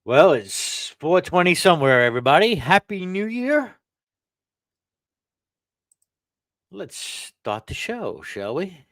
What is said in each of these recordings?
Well, it's 4:20 somewhere, everybody. Happy New Year. Let's start the show, shall we?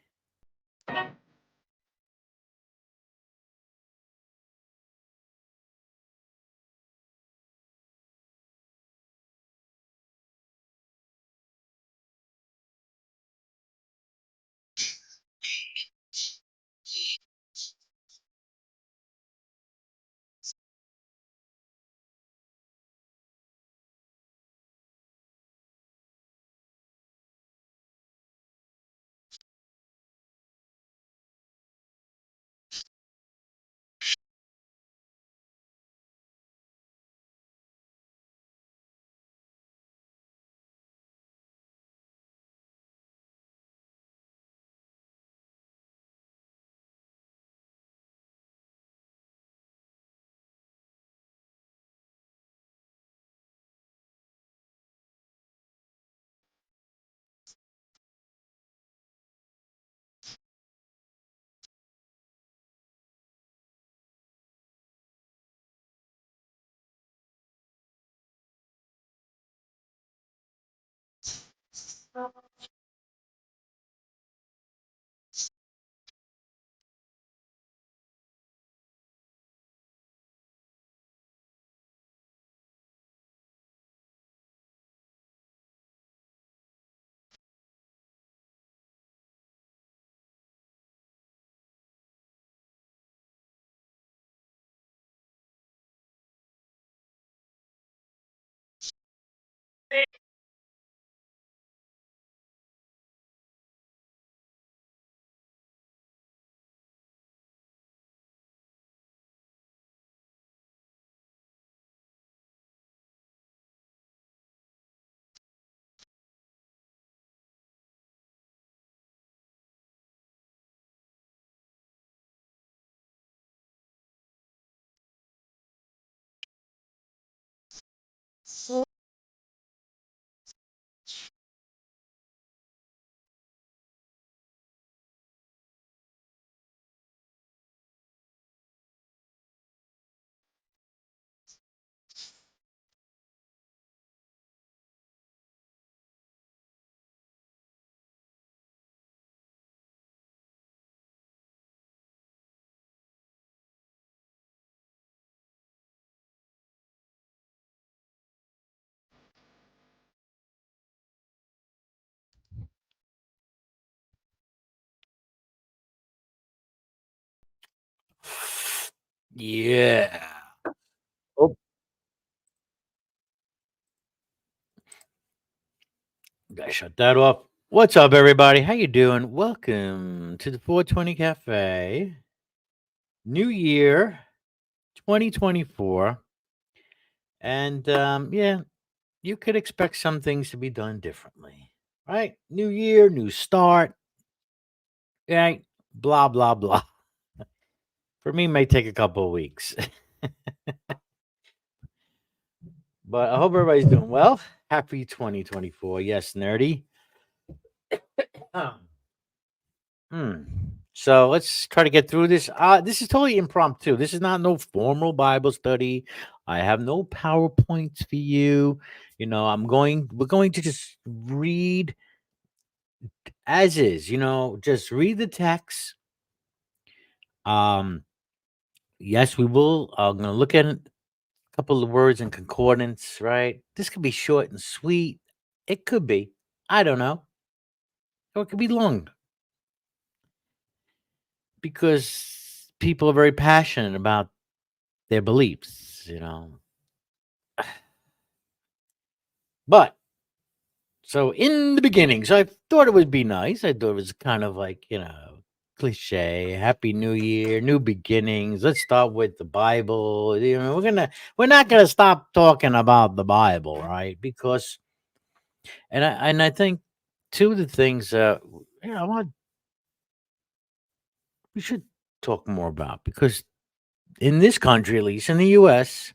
Yeah. Oh, gotta shut that off. What's up, everybody? How you doing? Welcome to the 420 Cafe. New Year 2024. And yeah, you could expect some things to be done differently. Right? New year, new start. Right? Blah blah blah. For me, may take a couple of weeks. But I hope everybody's doing well. Happy 2024. Yes, nerdy. Um, hmm. So let's try to get through this. This is totally impromptu. This is not no formal Bible study. I have no PowerPoints for you. We're going to just read as is, just read the text. Yes, we will. I'm going to look at a couple of words in concordance, right? This could be short and sweet. It could be. I don't know. Or it could be long because people are very passionate about their beliefs. But so in the beginning, so I thought it would be nice. I thought it was kind of like, cliche, happy new year, new beginnings. Let's start with the Bible. We're not gonna stop talking about the Bible, right? Because and I think two of the things I want we should talk more about because in this country, at least in the US,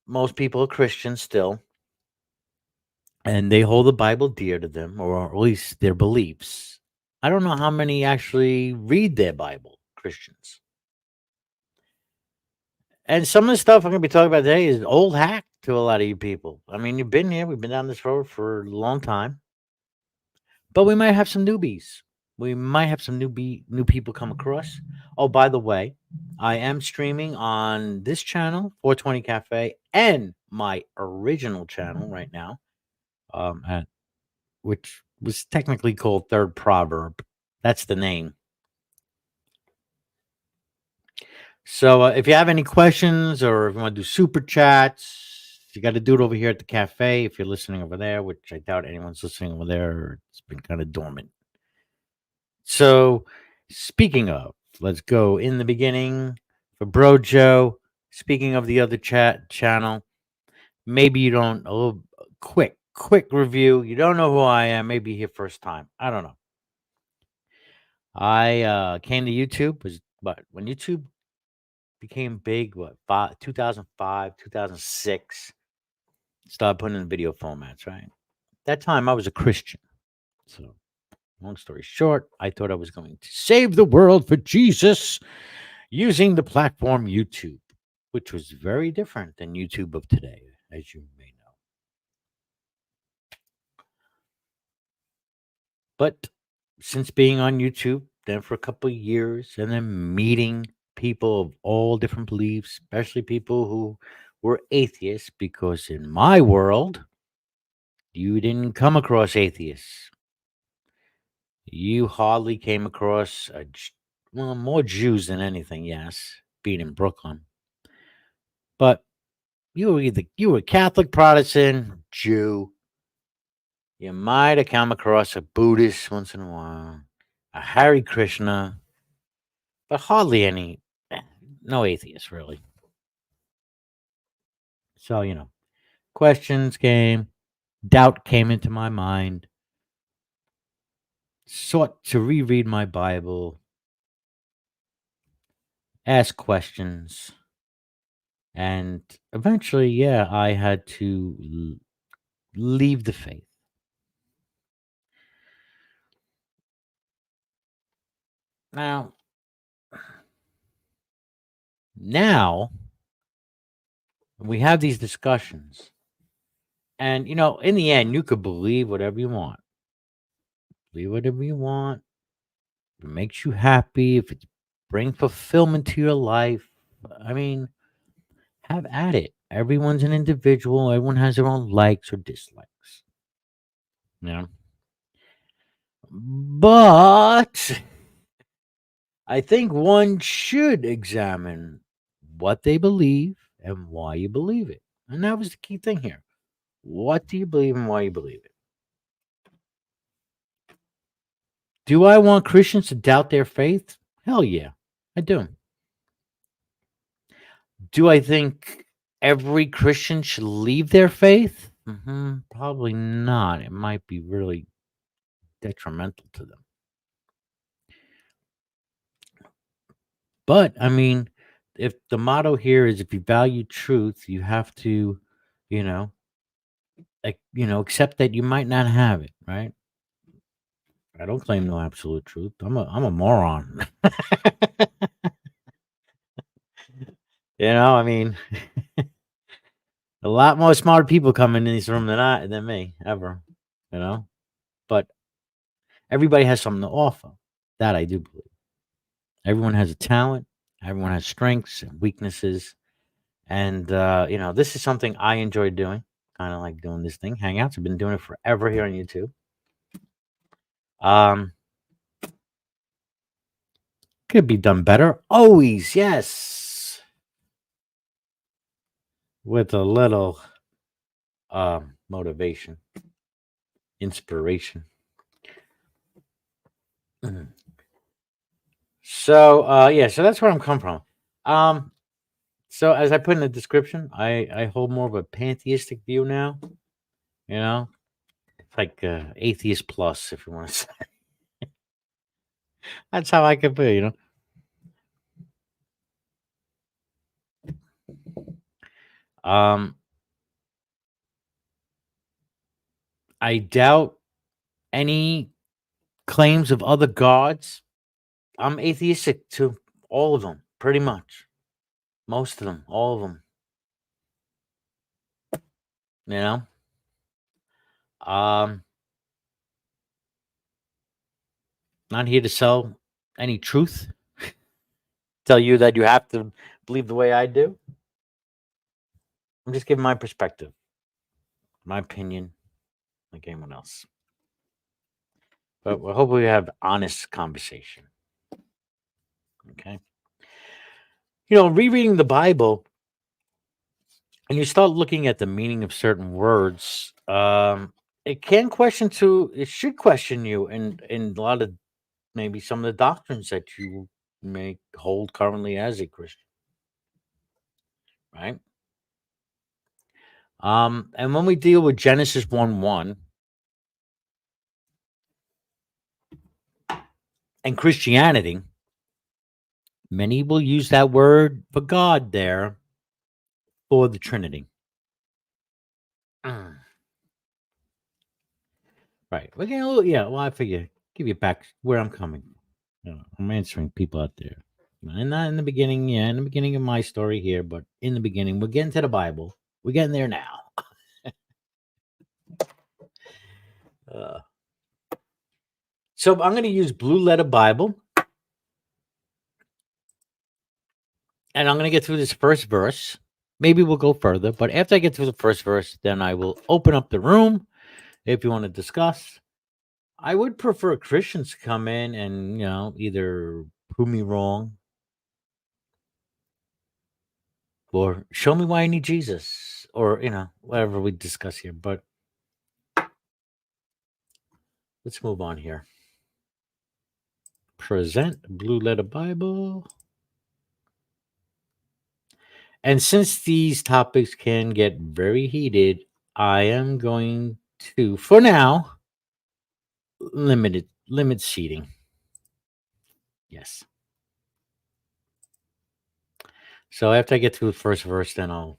most people are Christians still, and they hold the Bible dear to them, or at least their beliefs. I don't know how many actually read their Bible, Christians. And some of the stuff I'm going to be talking about today is old hack to a lot of you people. I mean, you've been here, we've been down this road for a long time, but we might have some newbies. We might have some new people come across. Oh, by the way, I am streaming on this channel, 420 Cafe, and my original channel right now, at which was technically called Third Proverb. That's the name. So if you have any questions or if you want to do super chats, you got to do it over here at the cafe. If you're listening over there, which I doubt anyone's listening over there, it's been kind of dormant. So speaking of, let's go in the beginning for BroJo. Speaking of the other chat channel, maybe you don't a little quick review. You don't know who I am. Maybe here first time. I don't know. I came to YouTube was but when YouTube became big, 2005, 2006, started putting in video formats, right? That time I was a Christian. So, long story short, I thought I was going to save the world for Jesus using the platform YouTube, which was very different than YouTube of today, as you may know. But since being on YouTube, then for a couple of years, and then meeting people of all different beliefs, especially people who were atheists, because in my world, you didn't come across atheists. You hardly came across well, more Jews than anything, yes, being in Brooklyn. But you were Catholic, Protestant, Jew. You might have come across a Buddhist once in a while, a Hare Krishna, but hardly any, no atheists really. So, questions came, doubt came into my mind, sought to reread my Bible, ask questions, and eventually, yeah, I had to leave the faith. Now we have these discussions, and in the end, you could believe whatever you want. Believe whatever you want. If it makes you happy, if it brings fulfillment to your life, I mean, have at it. Everyone's an individual. Everyone has their own likes or dislikes. Yeah. But I think one should examine what they believe and why you believe it. And that was the key thing here. What do you believe and why you believe it? Do I want Christians to doubt their faith? Hell yeah, I do. Do I think every Christian should leave their faith? Probably not. It might be really detrimental to them. But I mean, if the motto here is if you value truth, you have to, you know, accept that you might not have it, right? I don't claim no absolute truth. I'm a moron. I mean, a lot more smart people come in this room than me ever. But everybody has something to offer. That I do believe. Everyone has a talent. Everyone has strengths and weaknesses. And, this is something I enjoy doing. Kind of like doing this thing, Hangouts. I've been doing it forever here on YouTube. Um, could be done better. Always, yes. With a little motivation, inspiration. Mhm. So, so that's where I'm coming from. So as I put in the description, I hold more of a pantheistic view now. You know, it's like atheist plus, if you want to say. That's how I could put it. Um, I doubt any claims of other gods. I'm atheistic to all of them, pretty much. Most of them, all of them. You know, um, not here to sell any truth. Tell you that you have to believe the way I do. I'm just giving my perspective, my opinion, like anyone else. But we hope we have honest conversation. Okay. Rereading the Bible and you start looking at the meaning of certain words, it should question you in a lot of maybe some of the doctrines that you may hold currently as a Christian, right? And when we deal with Genesis 1:1 and Christianity, many will use that word for God there for the Trinity. Mm. Right. We're getting a little, yeah. Well, I figure give you back where I'm coming. I'm answering people out there. And not in the beginning, in the beginning of my story here, but in the beginning, we're getting to the Bible. We're getting there now. Uh, so I'm going to use Blue Letter Bible. And I'm going to get through this first verse. Maybe we'll go further. But after I get through the first verse, then I will open up the room if you want to discuss. I would prefer Christians to come in and, either prove me wrong or show me why I need Jesus or, whatever we discuss here. But let's move on here. Present Blue Letter Bible. And since these topics can get very heated, I am going to, for now, limit seating. Yes. So after I get through the first verse, then I'll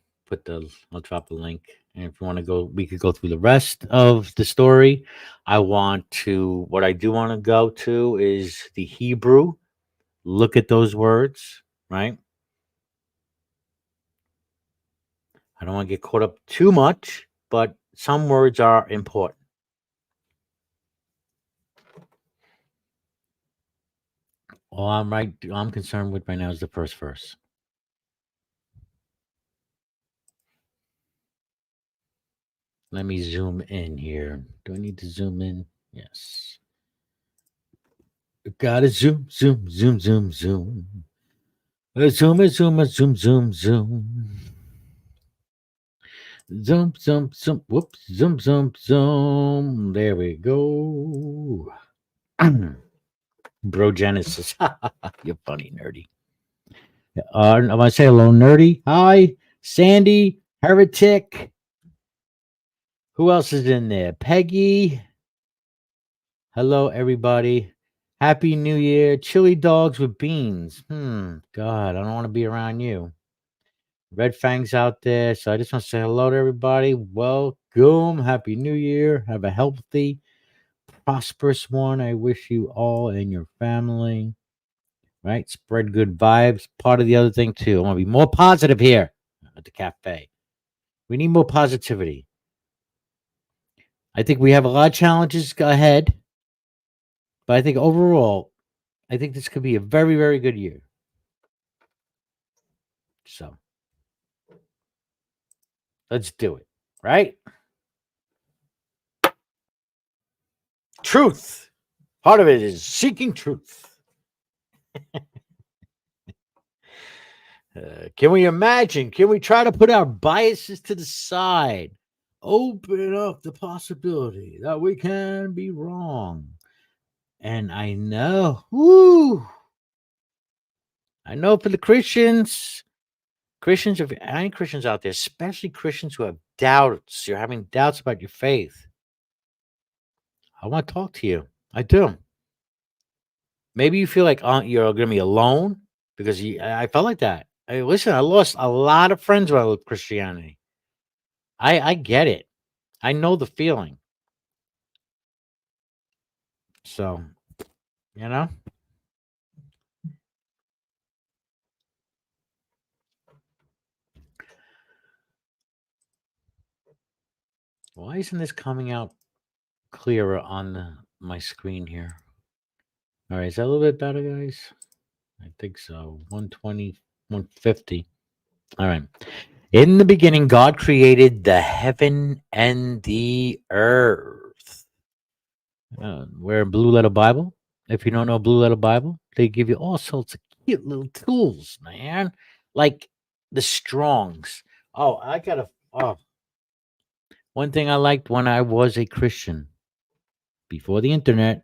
drop the link. And if you want to go, we could go through the rest of the story. What I do want to go to is the Hebrew. Look at those words, right? I don't want to get caught up too much, but some words are important. All I'm concerned with right now is the first verse. Let me zoom in here. Do I need to zoom in? Yes. Gotta zoom, zoom, zoom, zoom, zoom. Zoom, zoom, zoom, zoom, zoom. Zoom, zoom, zoom. Whoops. Zoom, zoom, zoom. There we go. Bro Genesis. You're funny, nerdy. I want to say hello, nerdy. Hi, Sandy, Heretic. Who else is in there? Peggy. Hello, everybody. Happy New Year. Chili dogs with beans. God, I don't want to be around you. Red Fang's out there. So I just want to say hello to everybody. Welcome. Happy New Year. Have a healthy, prosperous one. I wish you all and your family. Right? Spread good vibes. Part of the other thing, too. I want to be more positive here at the cafe. We need more positivity. I think we have a lot of challenges ahead. But I think overall, I think this could be a very, very good year. So let's do it, right? Truth. Part of it is seeking truth. Can we imagine? Can we try to put our biases to the side? Open up the possibility that we can be wrong. And I know, I know for the Christians, if any Christians out there, especially Christians who have doubts, you're having doubts about your faith, I want to talk to you. I do. Maybe you feel like you're going to be alone because I felt like that. Listen, I lost a lot of friends when I left Christianity. I get it. I know the feeling. So, you know. Why isn't this coming out clearer on my screen here? All right, is that a little bit better, guys? I think so. 120, 150. All right. In the beginning, God created the heaven and the earth. We're Blue Letter Bible. If you don't know Blue Letter Bible, they give you all sorts of cute little tools, man. Like the Strongs. Oh, one thing I liked when I was a Christian before the internet,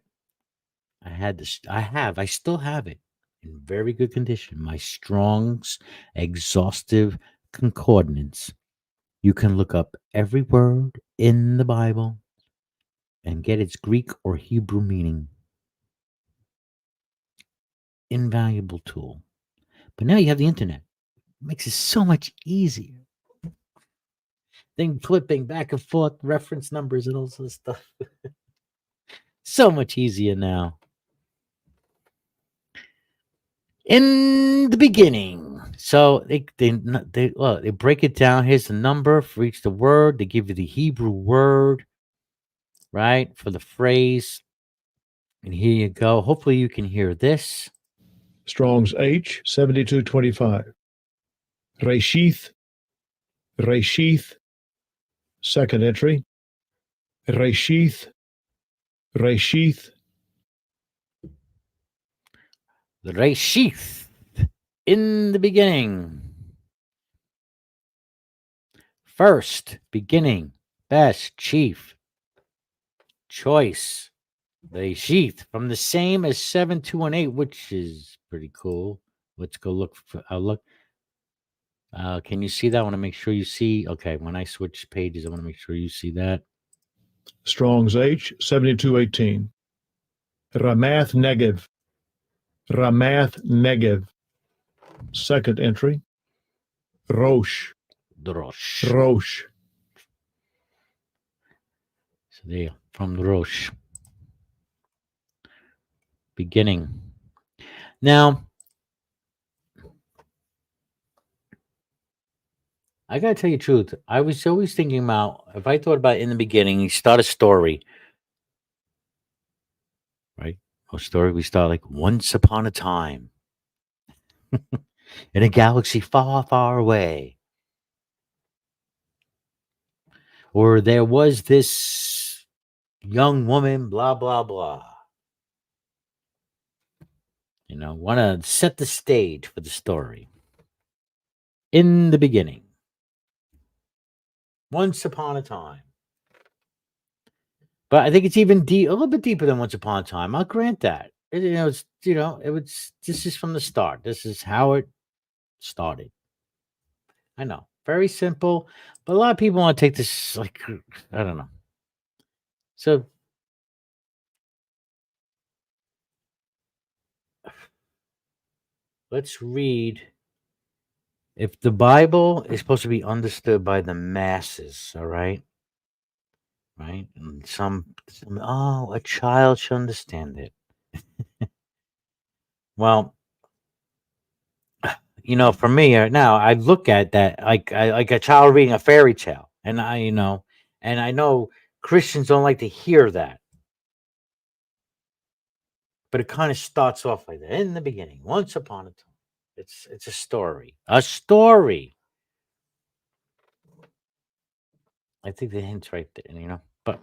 I still have it in very good condition. My Strong's Exhaustive Concordance. You can look up every word in the Bible and get its Greek or Hebrew meaning. Invaluable tool. But now you have the internet. It makes it so much easier. Then flipping back and forth, reference numbers and all sorts of stuff. So much easier now. In the beginning. So they break it down. Here's the number for each the word. They give you the Hebrew word, right, for the phrase. And here you go. Hopefully you can hear this. Strong's H 7225. Reshith. Second entry. Reshith. The Reshith. In the beginning. First, beginning, best, chief, choice. The sheath from the same as 7218, which is pretty cool. Let's go look for look. Can you see that? I want to make sure you see. Okay, when I switch pages, I want to make sure you see that. Strong's H 7218. Ramath Negev. Second entry. Rosh. So there, from the Rosh. Beginning. Now, I gotta tell you the truth. I was always thinking about if I thought about in the beginning, you start a story, right? A story we start like once upon a time in a galaxy far, far away. Or there was this young woman, blah, blah, blah. Want to set the stage for the story. In the beginning. Once upon a time. But I think it's even a little bit deeper than once upon a time. I'll grant that. This is from the start. This is how it started. I know. Very simple. But a lot of people want to take this like, I don't know. So let's read. If the Bible is supposed to be understood by the masses, all right? Right? And a child should understand it. Well, for me now, I look at that like a child reading a fairy tale. And I know Christians don't like to hear that. But it kind of starts off like that. In the beginning, once upon a time. It's a story. A story. I think the hint's right there, But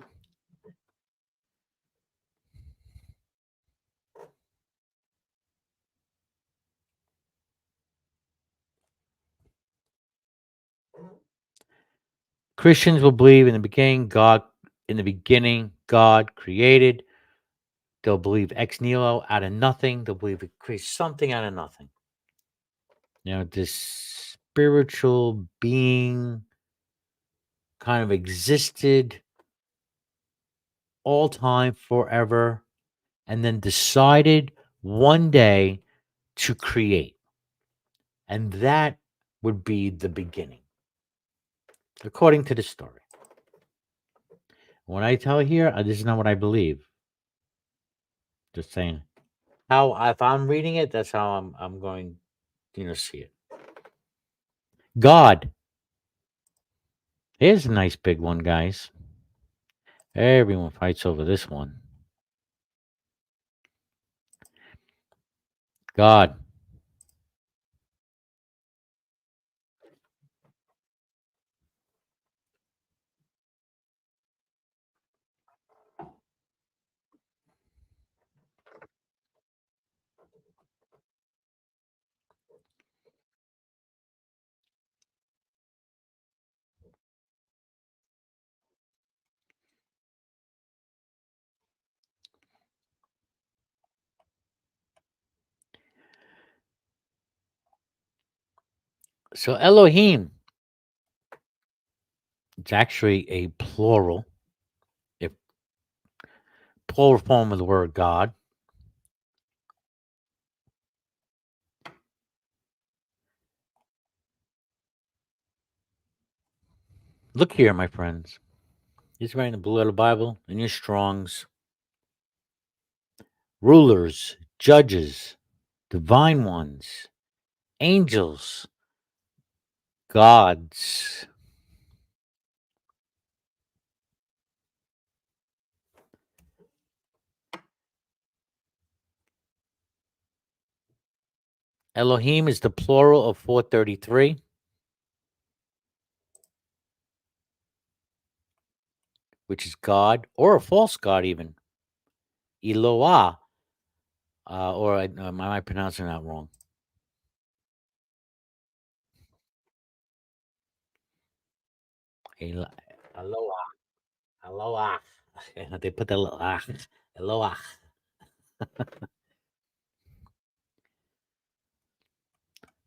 Christians will believe in the beginning God created. They'll believe ex nihilo, out of nothing. They'll believe it creates something out of nothing. This spiritual being kind of existed all time, forever, and then decided one day to create. And that would be the beginning, according to the story. When I tell here, this is not what I believe. Just saying. If I'm reading it, that's how I'm going, see it. God. Here's a nice big one, guys. Everyone fights over this one. God. So Elohim, it's actually a plural form of the word God. Look here, my friends. He's writing the Blue Letter Bible in your Strongs. Rulers, judges, divine ones, angels, gods. Elohim is the plural of 433, which is God, or a false God even. Eloah, or am I pronouncing that wrong? Eloah. Eloah. They put the little Eloah.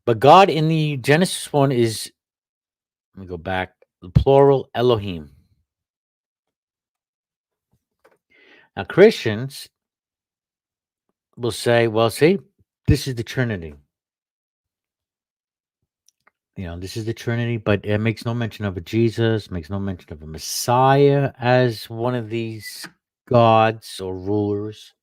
But God in the Genesis one is, let me go back, the plural Elohim. Now, Christians will say, well, see, this is the Trinity. This is the Trinity, but it makes no mention of a Jesus, makes no mention of a Messiah as one of these gods or rulers.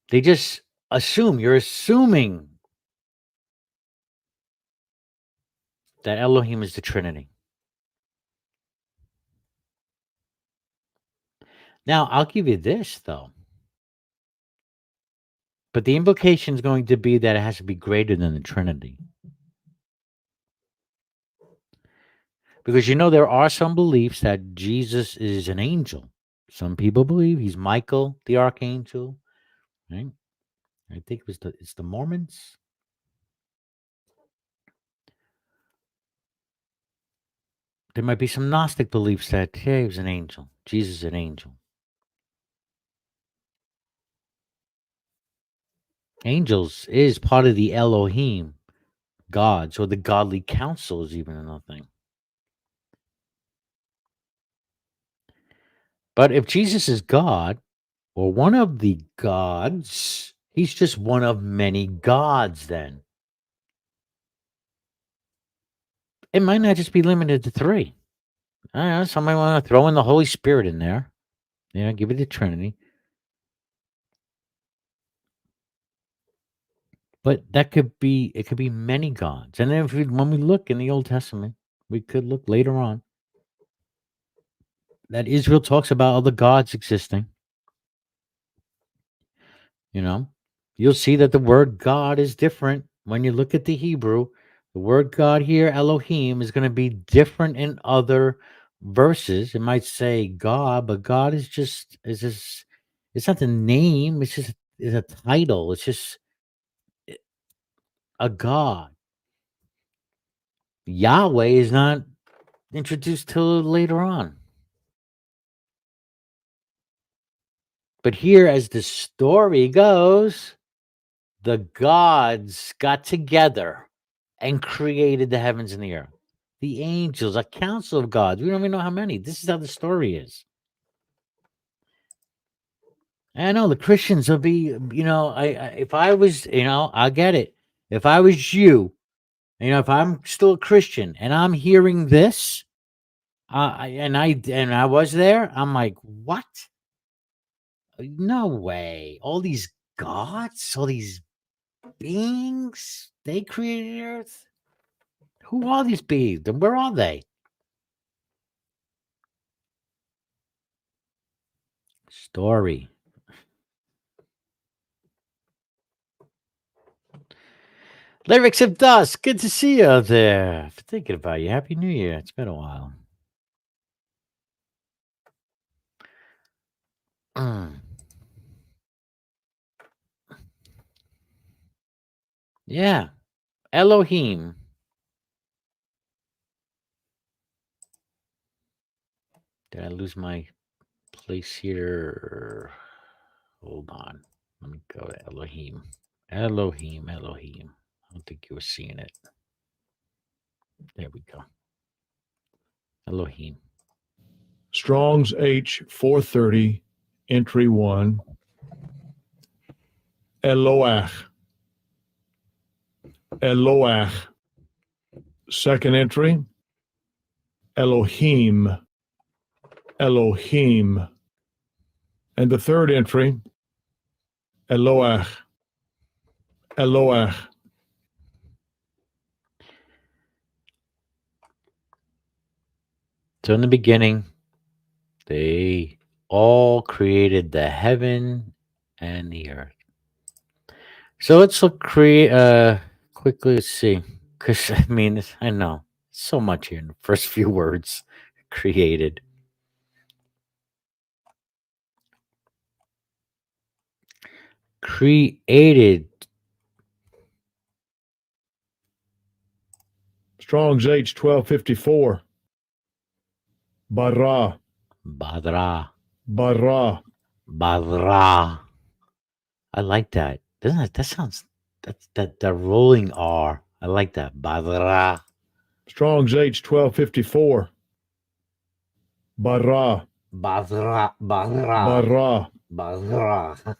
They just assume, you're assuming that Elohim is the Trinity. Now, I'll give you this, though. But the implication is going to be that it has to be greater than the Trinity. Because there are some beliefs that Jesus is an angel. Some people believe he's Michael, the archangel. Right? I think it's the Mormons. There might be some Gnostic beliefs that he was an angel. Jesus is an angel. Angels is part of the Elohim gods, or the godly council is even another thing. But if Jesus is God, or one of the gods, he's just one of many gods then. It might not just be limited to 3. I don't know, somebody want to throw in the Holy Spirit in there. Give it the Trinity. But it could be many gods. And then when we look in the Old Testament, we could look later on. that Israel talks about other gods existing. You know, you'll see that the word God is different when you look at the Hebrew. The word God here, Elohim, is going to be different in other verses. It might say God, but God is just it's not the name, it's just is a title. It's just a God. Yahweh is not introduced till later on. But here, as the story goes, the gods got together and created the heavens and the earth. The angels, a council of gods. We don't even know how many. This is how the story is. I know the Christians will be, if I was, I get it. If I was you, if I'm still a Christian and I'm hearing this, and I was there, I'm like, what? No way. All these gods, all these beings, they created the earth. Who are these beings and where are they? Story. Lyrics of Dusk. Good to see you out there. Thinking about you. Happy New Year. It's been a while. Yeah. Elohim. Did I lose my place here? Hold on. Let me go to Elohim. Elohim. I don't think you were seeing it. There we go. Elohim. Strong's H 430, entry 1. Eloach. Eloach. Second entry. Elohim. Elohim. And the third entry. Eloach. Eloach. So in the beginning, they all created the heaven and the earth. So let's look quickly. Let's see, because I know so much here in the first few words. Created, created. Strong's H 1254. Bara. Badra, Bara. badra. I like that. Doesn't it? That sounds that rolling R. I like that. Badra. Strong's H 1254. Bara. Badra. Badra. Bara. Badra.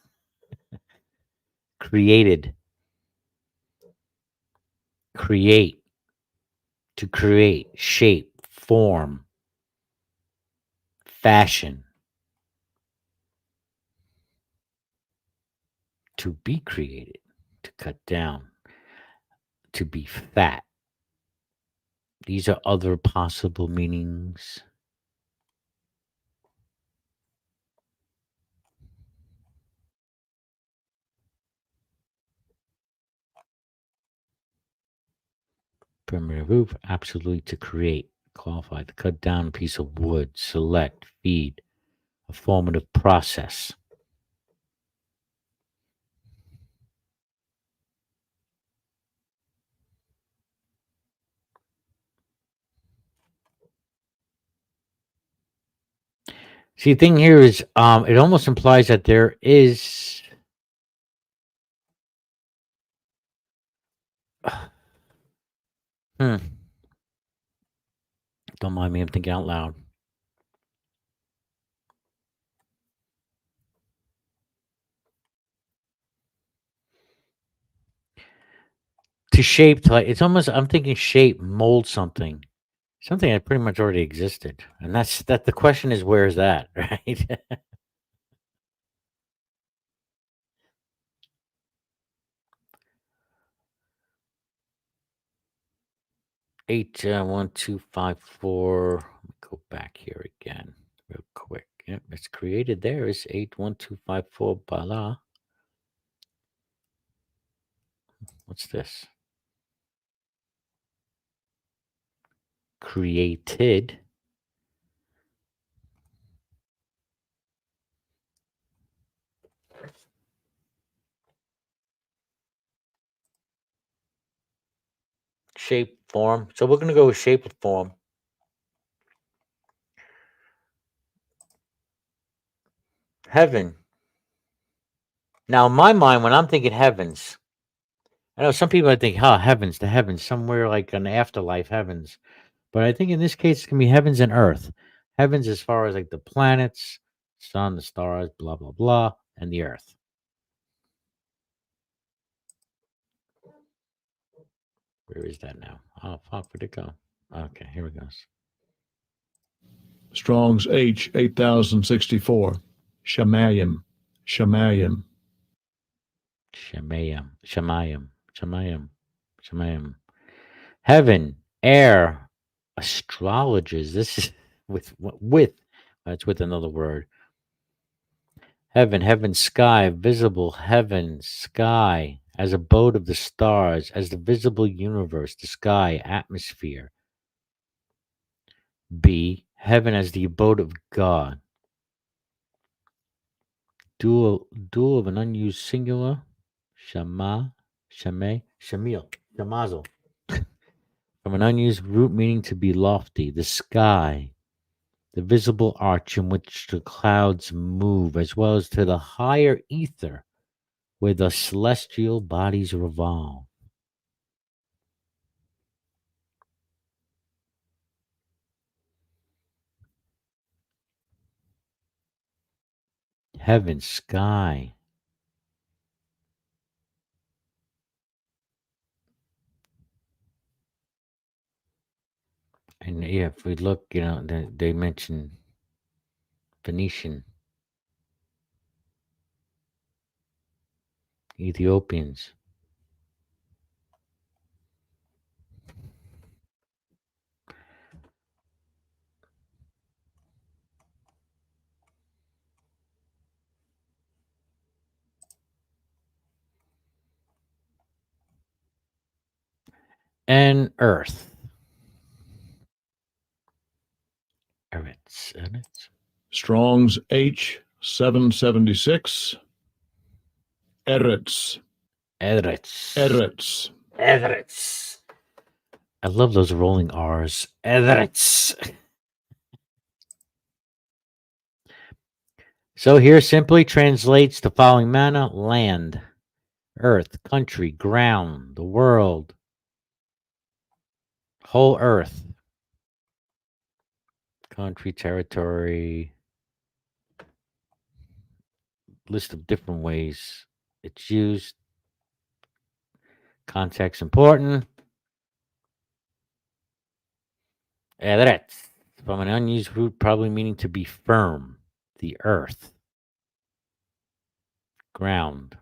Created. Create. To create. Shape. Form. Fashion. To be created. To cut down. To be fat. These are other possible meanings. Primitive roof, absolutely to create, qualify, to cut down a piece of wood, select, feed, a formative process. See, the thing here is, it almost implies that there is. Hmm. Don't mind me, I'm thinking out loud. To shape, it's almost, I'm thinking shape, mold something. Something that pretty much already existed. And that's that the question is, where is that, right? 8 1 2 5 4. Let me go back here again. real quick. Yep, it's created there. It's 81254 bala. What's this? Created. Shape, form. So we're going to go with shape and form. Heaven. Now, in my mind, when I'm thinking heavens, I know some people I think, heavens, the heavens, somewhere like an afterlife heavens. But I think in this case, it's going to be heavens and earth. Heavens as far as like the planets, sun, the stars, blah, blah, blah, and the earth. Where is that now? Oh, fuck, where'd it go? Okay, here it goes. Strong's H 8064. Shamayim. Shamayim. Shemayim. Heaven, air, astrologers. This is with that's with another word. Heaven, sky, visible heaven, sky, as abode of the stars, as the visible universe, the sky, atmosphere. B, heaven as the abode of God. Dual of an unused singular. Shamazel. From an unused root meaning to be lofty. The sky, the visible arch in which the clouds move, as well as to the higher ether where the celestial bodies revolve. Heaven, sky. And yeah, if we look, they mention Phoenician, Ethiopians. And Earth. Eretz. Strong's H 776. Eretz. Eretz. I love those rolling R's. Eretz. So here simply translates the following manner: land, earth, country, ground, the world, whole earth, country, territory, list of different ways it's used. Context important. Eretz, from an unused root probably meaning to be firm, the earth, ground.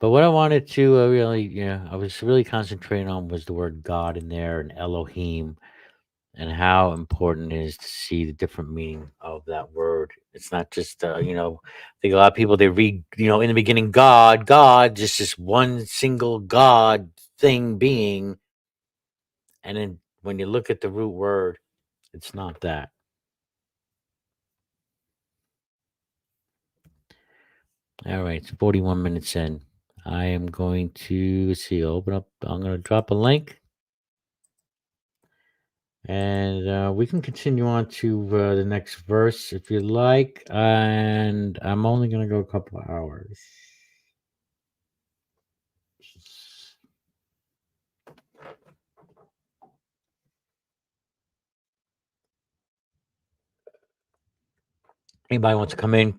But what I wanted to I was really concentrating on was the word God in there and Elohim, and how important it is to see the different meaning of that word. It's not just, I think a lot of people, they read, in the beginning, God, just this one single God thing being. And then when you look at the root word, it's not that. All right, it's 41 minutes in. I am going to open up. I'm going to drop a link. And we can continue on to the next verse if you like. And I'm only going to go a couple of hours. Anybody wants to come in,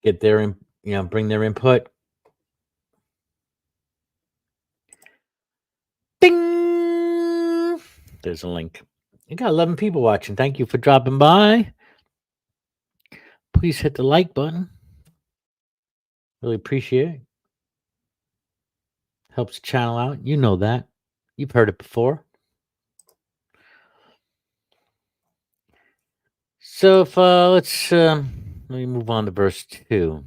get their, bring their input. Ding! There's a link. You got 11 people watching. Thank you for dropping by. Please hit the like button. Really appreciate it. Helps channel out. You know that. You've heard it before. So if let's let me move on to verse 2.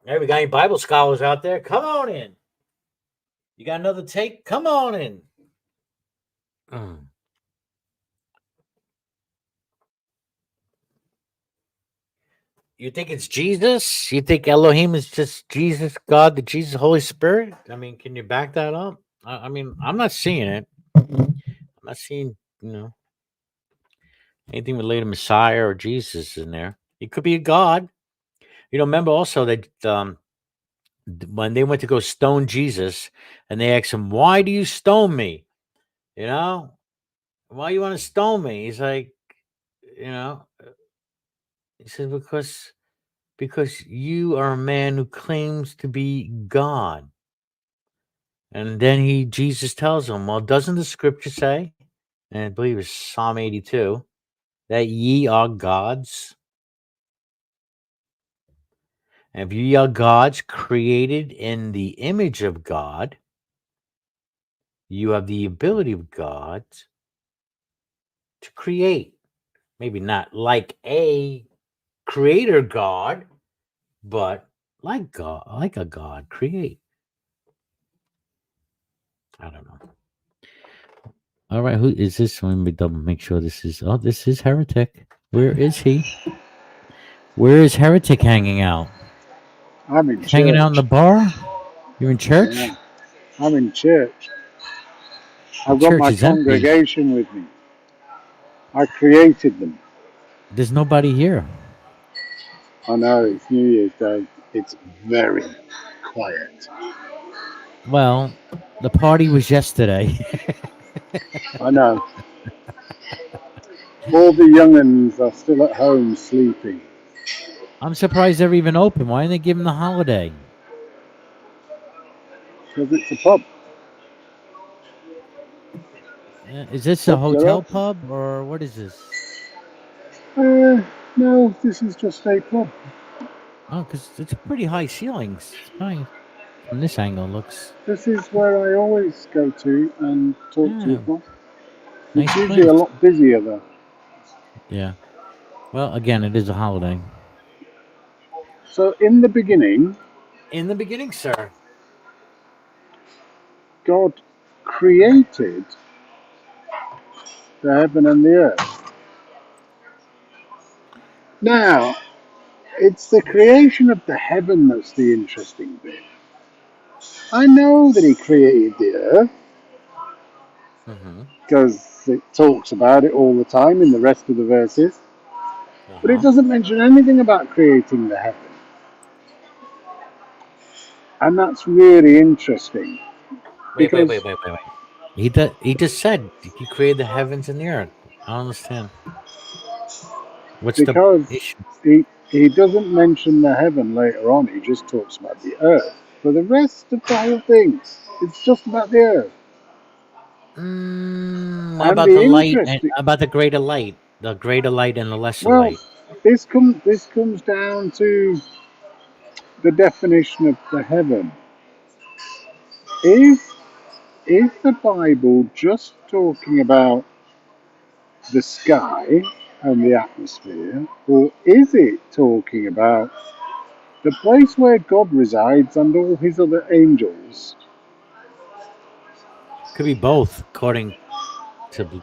Hey, we got any Bible scholars out there? Come on in. You got another take? Come on in. You think it's Jesus? You think Elohim is just Jesus, God, the Jesus, Holy Spirit? I mean, can you back that up? I mean, I'm not seeing it. I'm not seeing, anything related to Messiah or Jesus in there. It could be a God. Remember also that when they went to go stone Jesus and they asked him, "Why do you stone me? Why you want to stone me?" He's like, he said, because you are a man who claims to be God. And then Jesus tells him, well, doesn't the scripture say, and I believe it's Psalm 82, that ye are gods? And if ye are gods created in the image of God, you have the ability of God to create. Maybe not like a creator God, but like God, like a God, create. I don't know. All right, who is this? Let me double make sure this is. Oh, this is Heretic. Where is he? Where is Heretic hanging out? I'm in He's hanging out in the church. bar. You're in church. Yeah, I'm in church. The I've got church my is empty. congregation with me. I created them. There's nobody here. I know it's New Year's Day. It's very quiet. Well, the party was yesterday. I know. All the young'uns are still at home sleeping. I'm surprised they're even open. Why didn't they give them the holiday? Because it's a pub. Is this a Pubs are hotel up. pub or what is this? No, this is just a pub. Oh, because it's pretty high ceilings. It's probably, from this angle, looks. This is where I always go to and talk to you Yeah, from. It's nice usually a place. lot busier though. Yeah. Well, again, it is a holiday. So in the beginning, In the beginning, sir. God created the heaven and the earth. Now, it's the creation of the heaven that's the interesting bit. I know that he created the earth Mm-hmm. because it talks about it all the time in the rest of the verses, but it Uh-huh. doesn't mention anything about creating the heaven. And that's really interesting Wait, wait, because wait, wait, wait, wait. He just said he created the heavens and the earth. I don't understand. What's the because issue? he doesn't mention the heaven later on, he just talks about the earth. For the rest of the whole thing, it's just about the earth. What And about the the light and interesting, about the greater light and the lesser well, light? this comes down to the definition of the heaven. Is is the Bible just talking about the sky and the atmosphere, or is it talking about the place where God resides and all his other angels? Could be both, according to the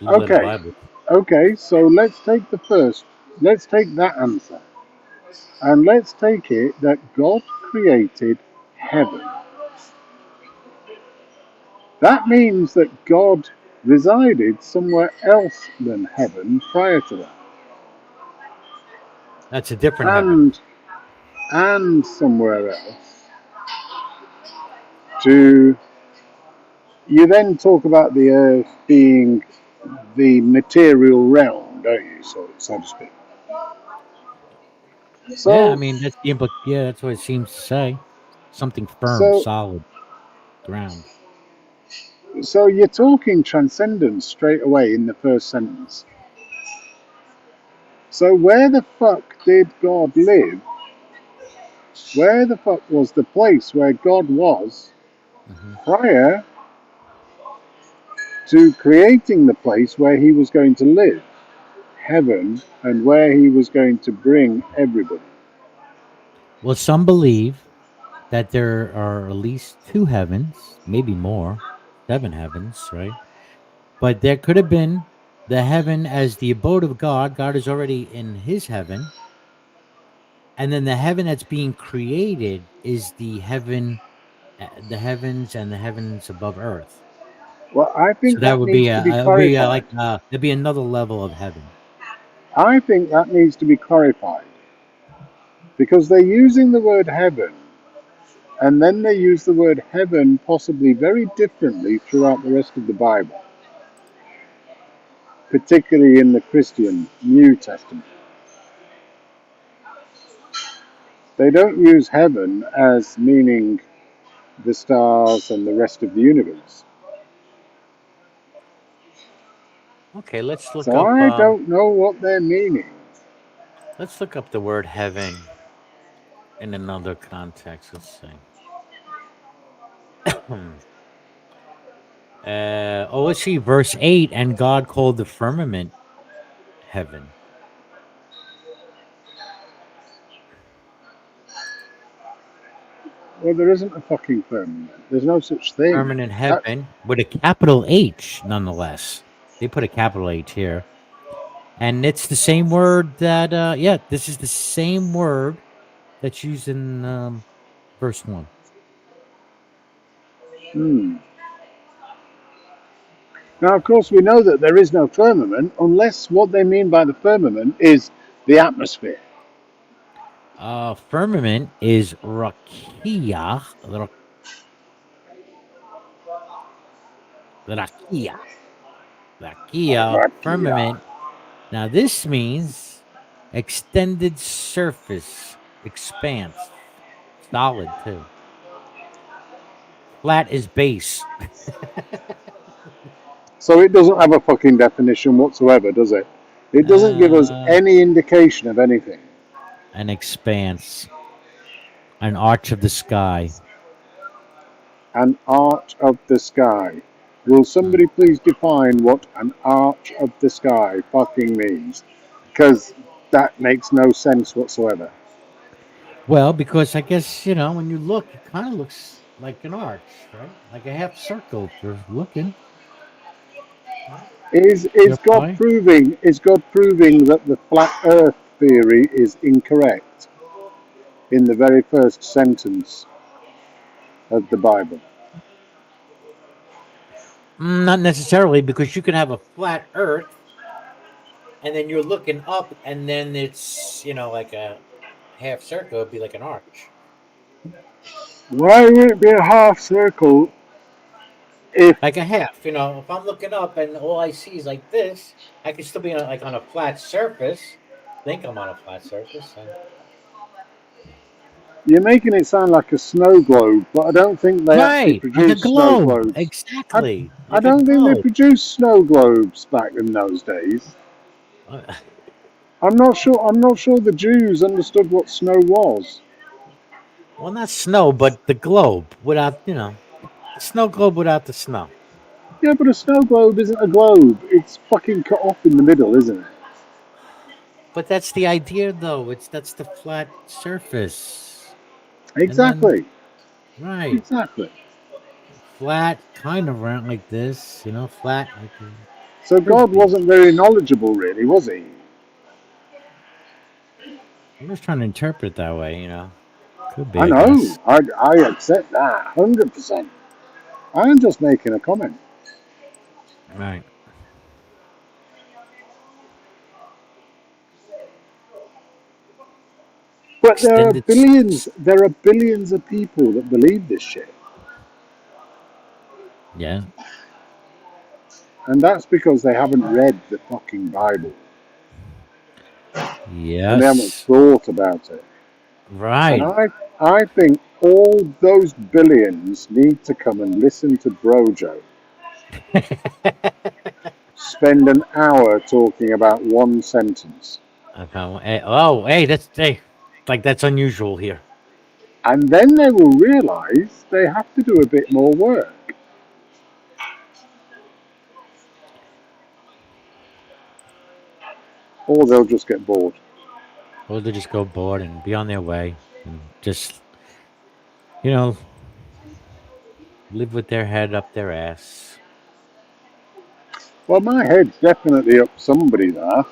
Blue Letter Okay, Bible. okay, so let's take that answer, and let's take it that God created heaven. That means that God resided somewhere else than heaven prior to that. That's a different heaven. And somewhere else to you then talk about the earth being the material realm, don't you, so to speak. Yeah, I So mean that's the yeah, that's what it seems to say. Something firm, so solid ground. so you're talking transcendence straight away in the first sentence. So where the fuck did God live? Where the fuck was the place where God was prior to creating the place where he was going to live, heaven, and where he was going to bring everybody? Well, some believe that there are at least 2 heavens, maybe more, 7 heavens, right? But there could have been the heaven as the abode of God. God is already in his heaven. And then the heaven that's being created is the heavens and the heavens above earth. Well, I So think that that would be needs to be like clarified. there'd be another level of heaven. I think that needs to be clarified because they're using the word heaven and then they use the word heaven possibly very differently throughout the rest of the Bible, particularly in the Christian New Testament. They don't use heaven as meaning the stars and the rest of the universe. Okay, let's look So up I don't know what they're meaning. the word heaven in another context. Let's see. Let's see, verse 8, and God called the firmament heaven. Well, there isn't a fucking firmament. There's no such thing. Firmament heaven with a capital H, nonetheless. They put a capital H here. And it's the same word that, this is the same word that's used in verse 1. Now, of course, we know that there is no firmament unless what they mean by the firmament is the atmosphere. Firmament is rakia. Rakia, firmament. Now, this means extended surface, expanse, solid too. Flat is base. So it doesn't have a fucking definition whatsoever, does it? It doesn't give us any indication of anything. An expanse, an arch of the sky. An arch of the sky. Will somebody please define what an arch of the sky fucking means? Because that makes no sense whatsoever. Well, because I guess, when you look, it kind of looks like an arch, right? Like a half circle if you're looking. Is God proving that the flat earth theory is incorrect in the very first sentence of the Bible? Not necessarily, because you can have a flat earth and then you're looking up and then it's, like a half circle. It'd be like an arch. Why would it be a half circle if... Like a half, if I'm looking up and all I see is like this, I could still be on a flat surface. Think I'm on a flat surface. You're making it sound like a snow globe, but I don't think they actually produce snow globes. Exactly. I don't think they produced snow globes back in those days. I'm not sure the Jews understood what snow was. Well, not snow, but the globe without, the snow globe without the snow. Yeah, but a snow globe isn't a globe. It's fucking cut off in the middle, isn't it? But that's the idea, though. That's the flat surface. Exactly. Then, right. Exactly. Flat, kind of round like this, flat. So God wasn't very knowledgeable, really, was he? I'm just trying to interpret it that way, Could be. I know. I accept that 100%. I'm just making a comment. Right. But there are billions of people that believe this shit. Yeah. And that's because they haven't read the fucking Bible. Yes. And they haven't thought about it. Right. And I think all those billions need to come and listen to BroJo. Spend an hour talking about one sentence. I found one. Oh, hey, that's unusual here. And then they will realize they have to do a bit more work. Or they'll just get bored. Or they just go bored and be on their way and just, you know, live with their head up their ass. Well, my head's definitely up somebody there.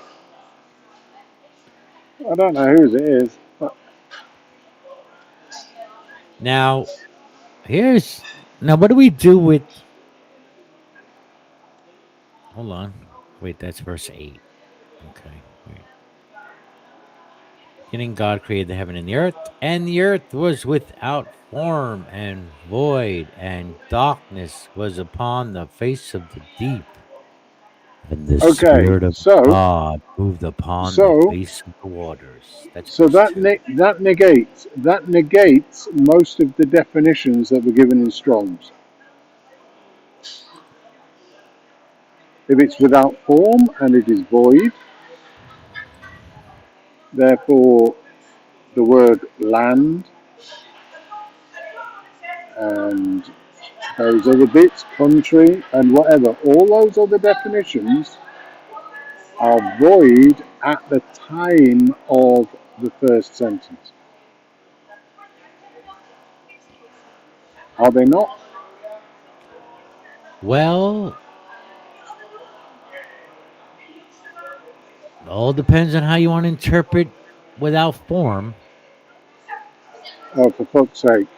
I don't know whose it is, but Now, what do we do with? Hold on. Wait, that's verse 8. Okay. Wait. Beginning, God created the heaven and the earth was without form and void, and darkness was upon the face of the deep. And the okay. Spirit of So God moved upon the face of the waters. That's verse that 2. that negates most of the definitions that were given in Strong's. If it's without form and it is void, therefore the word land and those other bits, country and whatever, all those other definitions are void at the time of the first sentence. Are they not? Well, all depends on how you want to interpret without form. Oh, for fuck's sake.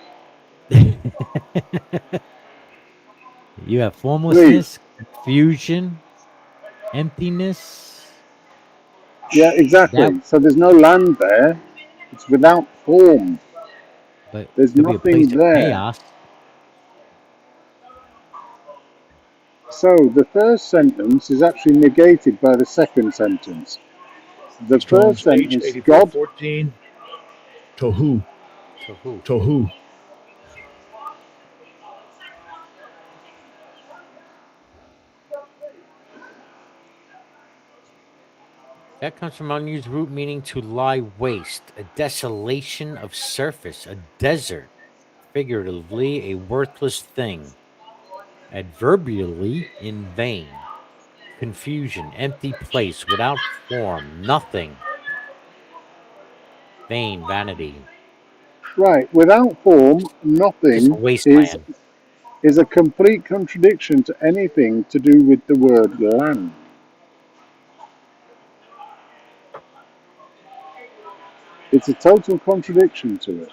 You have formlessness, confusion, emptiness. Yeah, exactly. So there's no land there. It's without form. But There's could be a nothing place of there. chaos. So the first sentence is actually negated by the second sentence. The Strong's first sentence, H God. 8414. Tohu. To who? Tohu. That comes from unused root meaning to lie waste, a desolation of surface, a desert, figuratively a worthless thing, adverbially in vain, confusion, empty place, without form, nothing, vain, vanity, Right, without form, just a nothing wasteland. is a complete contradiction to anything to do with the word land. It's a total contradiction to it.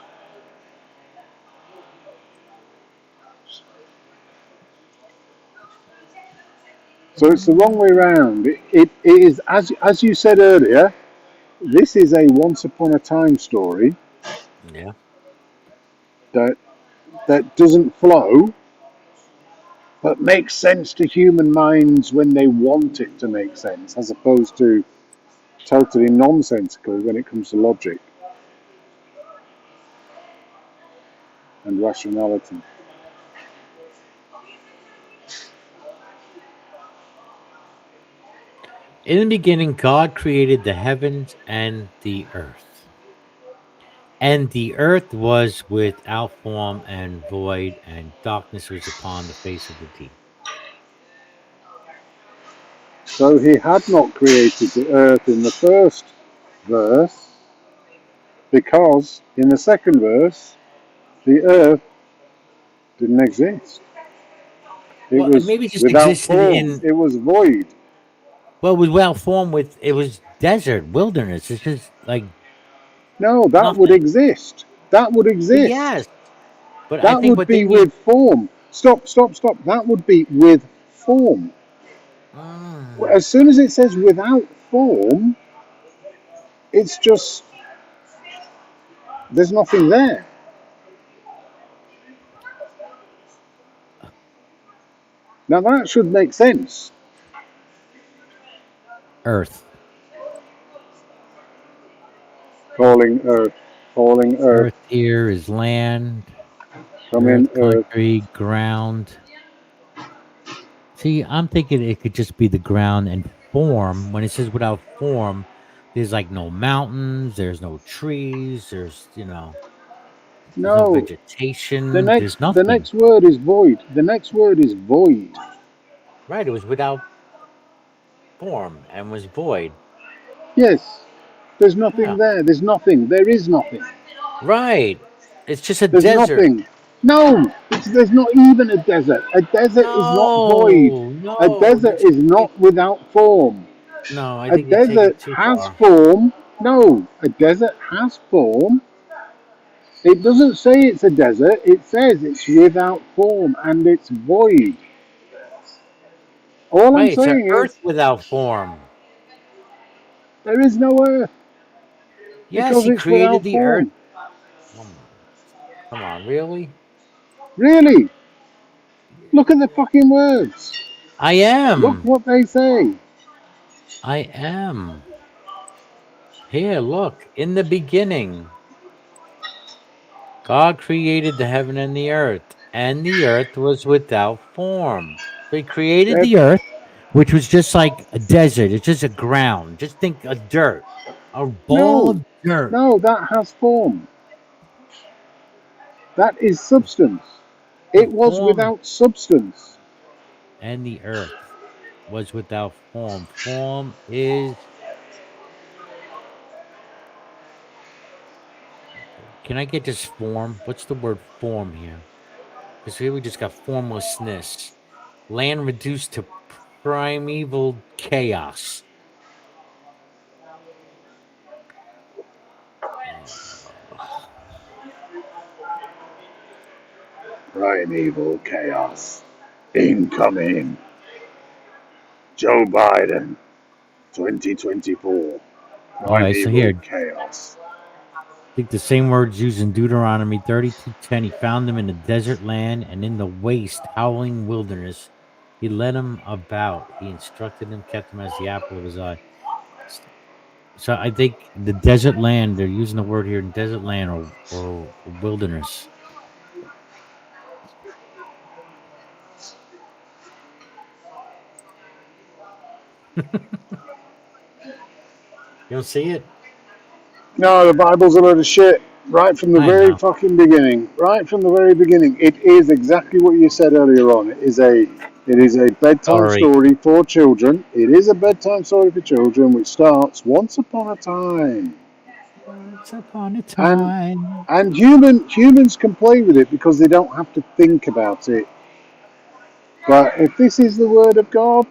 So it's the wrong way round. It is, as you said earlier, this is a once upon a time story Yeah. that doesn't flow, but makes sense to human minds when they want it to make sense, as opposed to totally nonsensical when it comes to logic and rationality. In the beginning, God created the heavens and the earth. And the earth was without form and void, and darkness was upon the face of the deep. So he had not created the earth in the first verse, because in the second verse, the earth didn't exist. It Well, it was maybe just without existed form. It was void. well, with without form, it was desert, wilderness. It's just like No, that would nothing. exist. That would Well, exist. yes, but I That think would what they be mean. with form. Stop. That would be with form. Mm, As soon as it says without form, it's just, there's nothing there. Now that should make sense. earth. Calling earth. Earth here is land. Come in, Earth, earth. country, ground. See, I'm thinking it could just be the ground and form. When it says without form, There's like no mountains, there's no trees, there's there's no No, vegetation, there's the nothing. next word is void. The next word is void. Right, it was without form and was void. Yes, there's nothing Yeah. there. There's nothing. There is nothing. Right. It's just a There's desert. nothing. No, there's not even a desert. A desert is not void. No, A no, desert is not without form. no, I A think you take it desert too has far. form. No, a desert has form. It doesn't say it's a desert. It says it's without form and it's void. All I'm Right, it's an saying earth is without form. there is no earth Yes, because he it's created without the earth. form. Come on, really? Really? Look at the fucking words. I Look am. what they say. I am. Here, look. In the beginning, God created the heaven and the earth was without form. So he created That the earth, which was just like a desert. It's just a ground. Just think a dirt, a ball no, of dirt. no, that has form. That is substance. The It was form without substance. and the earth was without form. Form is. Can I get this form? What's the word form here? Because here we just got formlessness. Land reduced to primeval chaos. Primeval chaos. Incoming. Joe Biden, 2024. All right, so Primeval here, chaos. I think the same words used in Deuteronomy 32:10. He found them in the desert land and in the waste, howling wilderness. He led them about. He instructed them, kept them as the apple of his eye. So I think the desert land, they're using the word here in desert land or wilderness. You don't see it? No, the Bible's a load of shit. Right from the I very know. fucking beginning. Right from the very beginning. It is exactly what you said earlier on. It is a bedtime Sorry. story for children. It is a bedtime story for children which starts once upon a time. Once upon a And time. and humans can play with it because they don't have to think about it. But if this is the word of God,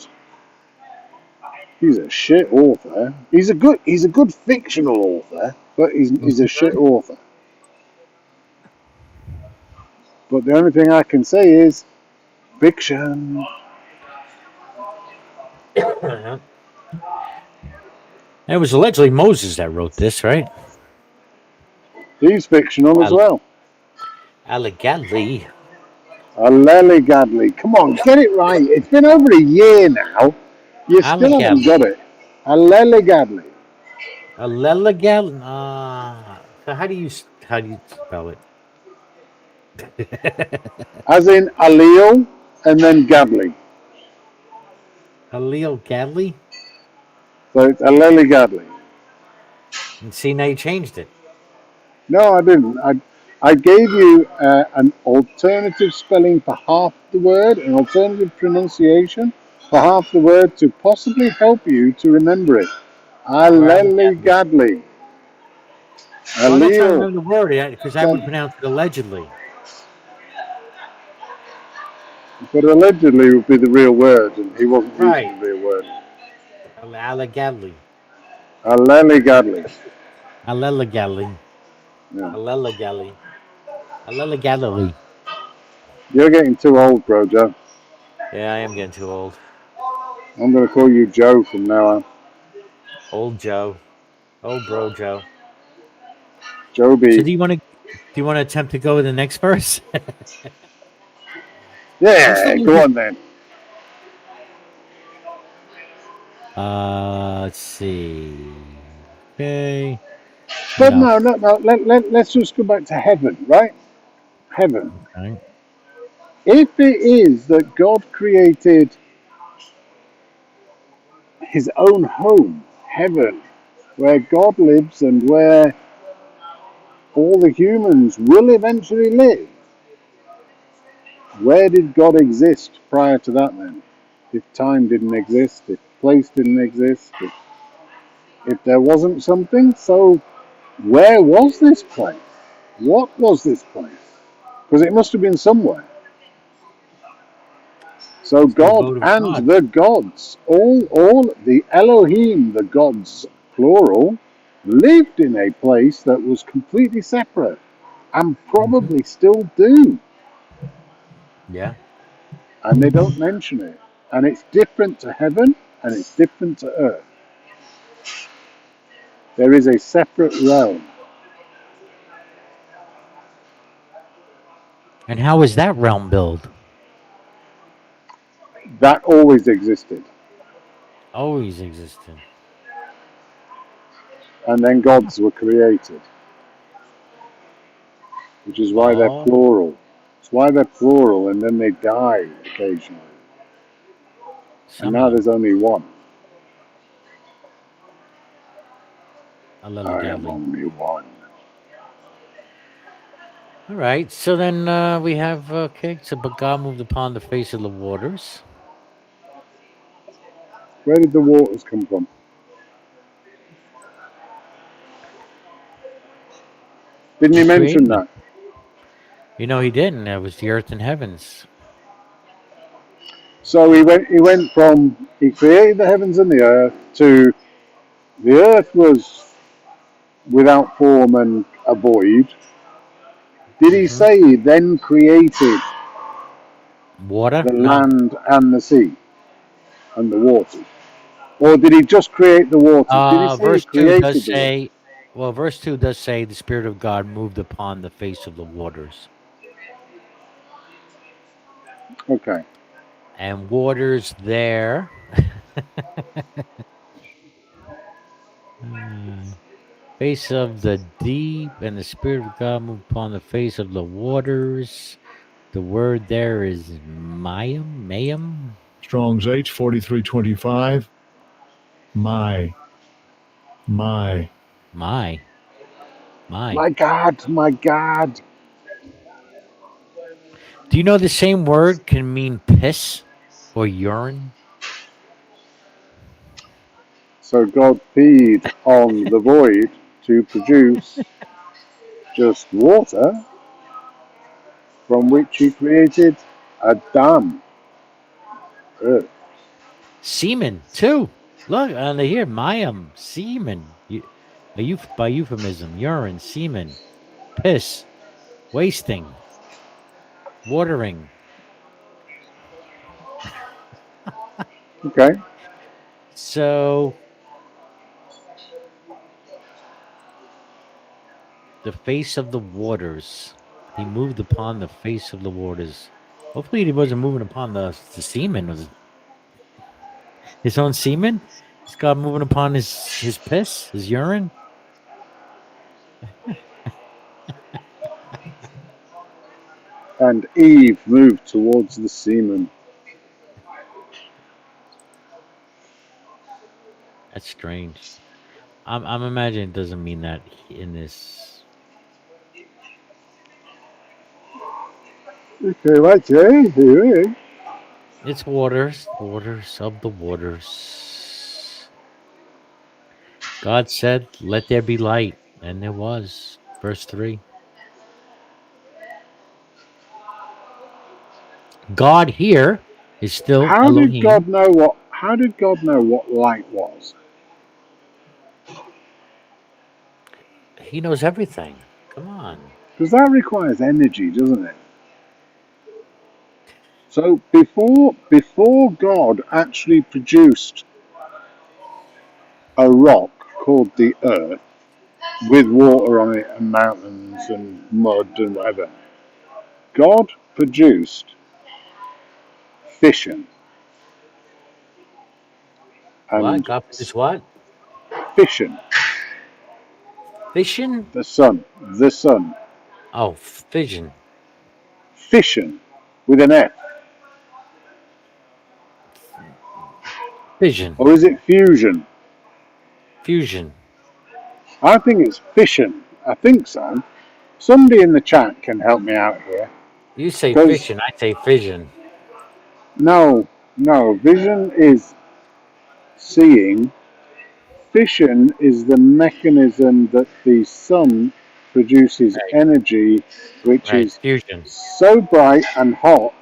he's a shit author. He's a good fictional author, but he's a shit author. But the only thing I can say is fiction. It was allegedly Moses that wrote this, right? He's fictional as well. Allegedly. Gadley. Come on, get it right. It's been over a year now. You still haven't Allegedly. got it. Gadley. Allegedly. So how do you spell it? As in Allele and then Gadley. Allele Gadley? So it's Gadley. And see, now you changed it. No, I didn't. I gave you an alternative spelling for half the word, an alternative pronunciation for half the word to possibly help you to remember it. Allegedly. Gadley. Well, I'm not trying to Allele. remember the word because I would pronounce it allegedly. But allegedly would be the real word, and he wasn't Right. using the real word. Allegedly. Gadley. Allegedly. Yeah. Allegedly. Allegedly. You're getting too old, BroJo. Yeah, I am getting too old. I'm going to call you Joe from now on. Old Joe. Oh, BroJo. Joe B. So do you want to attempt to go with the next verse? Yeah, go on then. Let's see. Okay. But no. Let's just go back to heaven, right? Heaven. Okay. If it is that God created his own home, heaven, where God lives and where all the humans will eventually live. Where did God exist prior to that then? If time didn't exist, if place didn't exist, if there wasn't something, so where was this place? What was this place? Because it must have been somewhere. So It's the God abode of and God. the gods, all the Elohim, the gods, plural, lived in a place that was completely separate and Mhm. probably still do. Yeah. And they don't mention it. And it's different to heaven and it's different to earth. There is a separate realm. And how is that realm built? That always existed. Always existed. And then gods were created, which is why they're Oh, plural. It's why they're plural and then they die occasionally. And some of now them. there's only one. A little I am deadly. only one. All right. So then we have, okay, so but God moved upon the face of the waters. Where did the waters come from? Didn't he He mention created them. that? He didn't. That was the earth and heavens. So he created the heavens and the earth to the earth was without form and a void. Did he Hmm. say he then created Water? the No. land and the sea and the waters? Or did he just create the waters? Did he say he Verse 2 does created the waters? say, well, verse 2 does say the Spirit of God moved upon the face of the waters. Okay. And waters there. Face of the deep, and the Spirit of God moved upon the face of the waters. The word there is mayim. Strong's H 4325. My. My. My God, my God. Do you know the same word can mean piss or urine? So God peed on the void to produce just water from which he created a dam. Earth. Semen, too. Look, under here, mayim, semen. By euphemism, urine, semen, piss, wasting, watering. Okay. So the face of the waters. He moved upon the face of the waters. Hopefully, he wasn't moving upon the semen. Was his own semen? Is God moving upon his piss, his urine? And Eve moved towards the semen. That's strange. I'm imagining it doesn't mean that in this. Okay, right, Jay. It's waters of the waters. God said, "Let there be light," and there was. Verse 3. God here is still Elohim. How did God know what light was? He knows everything. Come on. Because that requires energy, doesn't it? So before God actually produced a rock called the earth with water on it and mountains and mud and whatever, God produced fission What? and God produced what? fission, Fission? the sun, Oh, fission. fission with an F, Fission. or is it fusion? Fusion. I think it's fission. I think so. Somebody in the chat can help me out here. You say Because fission, I say fission. no, vision is seeing. Fission is the mechanism that the sun produces Right, energy, which right. is Fusion. so bright and hot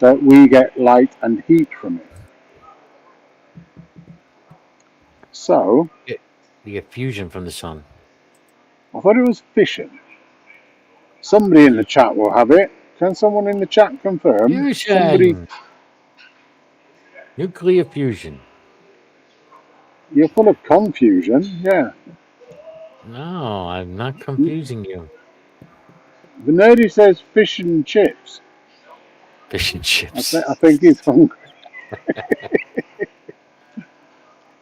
that we get light and heat from it. So, You get fusion from the sun. I thought it was fission. Somebody in the chat will have it. Can someone in the chat confirm? Somebody, Fusion. Nuclear fusion. you're full of confusion. Yeah. No, I'm not confusing you. The nerdy says fish and chips. Fish and chips. I think he's hungry.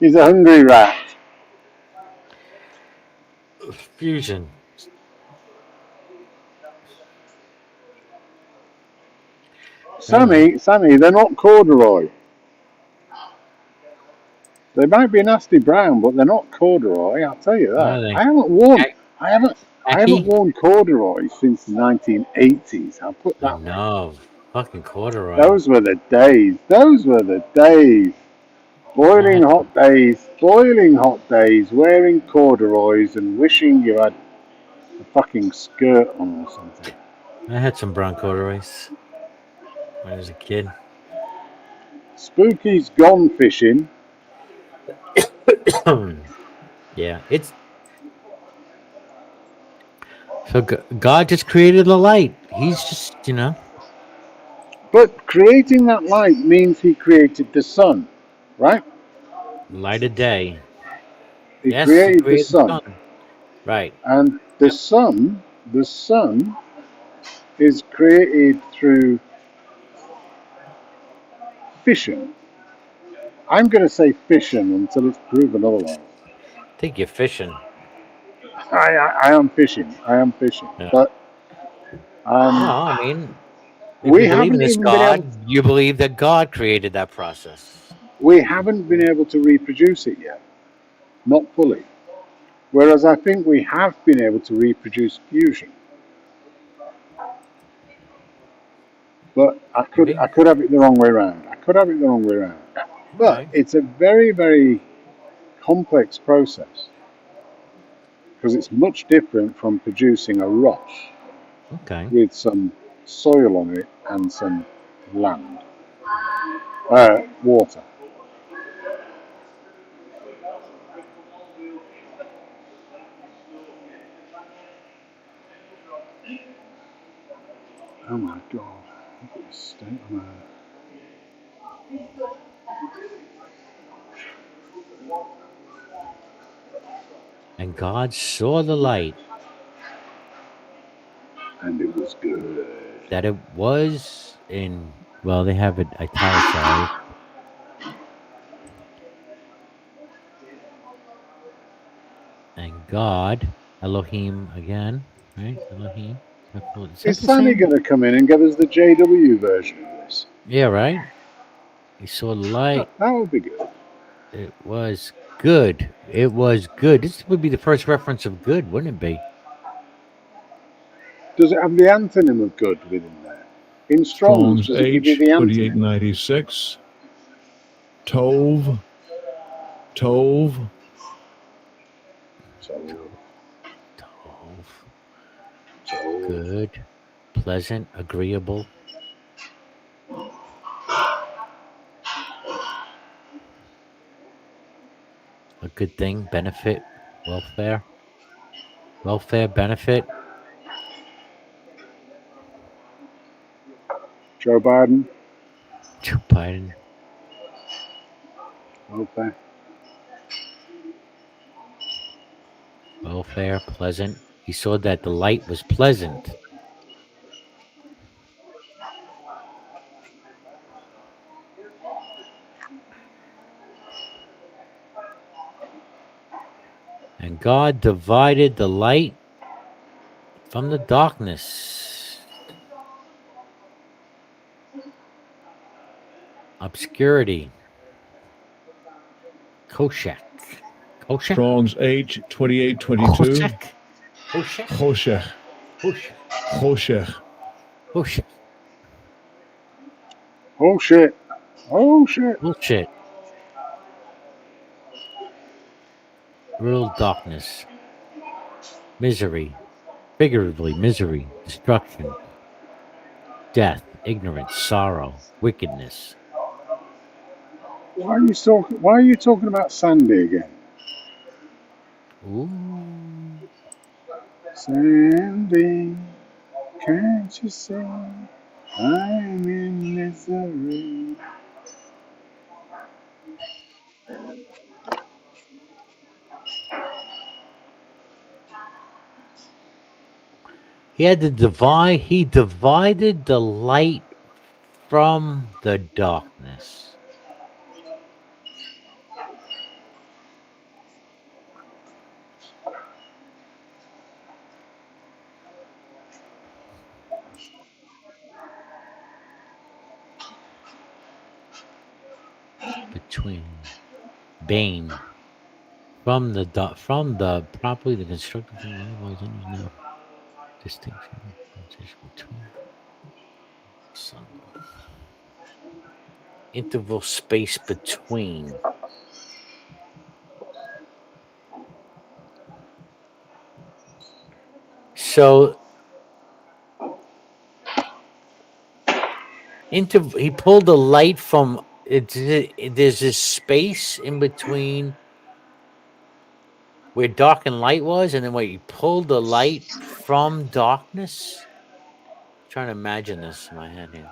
He's a hungry rat. Fusion. Sammy, they're not corduroy. They might be nasty brown, but they're not corduroy. I'll tell you What that. are they? I haven't worn. Khaki? I haven't worn corduroy since the 1980s. I'll put I that way. know. Fucking corduroy. Those were the days. Those were the days. I had, Boiling hot days, wearing corduroys and wishing you had a fucking skirt on or something. I had some brown corduroys when I was a kid. Spooky's gone fishing. Yeah, it's so God just created the light. He's just, But creating that light means he created the sun, right? light of day. He Yes, he created the created the sun. sun. Right. And the sun is created through fission. I'm going to say fission until it's proven otherwise. I think you're fishing. I am fishing. Yeah. But No, I mean, if we you believe in haven't this even been able. God, you believe that God created that process. We haven't been able to reproduce it yet, not fully. Whereas I think we have been able to reproduce fusion. But I Maybe. could have it the wrong way around. But Okay. it's a very, very complex process because it's much different from producing a rock Okay. with some soil on it and some land, water. Oh my God! Look at the state on Earth. And God saw the light And it was good. that it was in, well, they have it italicized. And God, Elohim again, right? Elohim. Is Sammy going to come in and give us the JW version of this? Yeah, right? He saw the light. That would be good. It was good. It was good. This would be the first reference of good, wouldn't it be? Does it have the antonym of good within there? In Strong's, Strong's does it give you H the antonym? 3896. Tove. So, Good, pleasant, agreeable. A good thing, benefit, welfare. Welfare, benefit. Joe Biden. Joe Biden. Okay. Welfare, pleasant. He saw that the light was pleasant. And God divided the light from the darkness. Obscurity. Koshak. Hoshech. Strong's H2822. Hoshech. Choshech. Hoshech. Choshech. Hoshech. Oh shit. Oh shit. Bullshit. Real darkness. Misery. Figuratively, misery. Destruction. Death. Ignorance. Sorrow. Wickedness. Why are you talking about Sandy again? Ooh. Sandy, can't you see I'm in misery? He had to divide. He divided the light from the darkness. Between Bane from the properly the constructed from otherwise there's no distinction between sun interval space between. So he pulled the light from there's this space in between where dark and light was, and then he pulled the light from darkness. I'm trying to imagine this in my head here.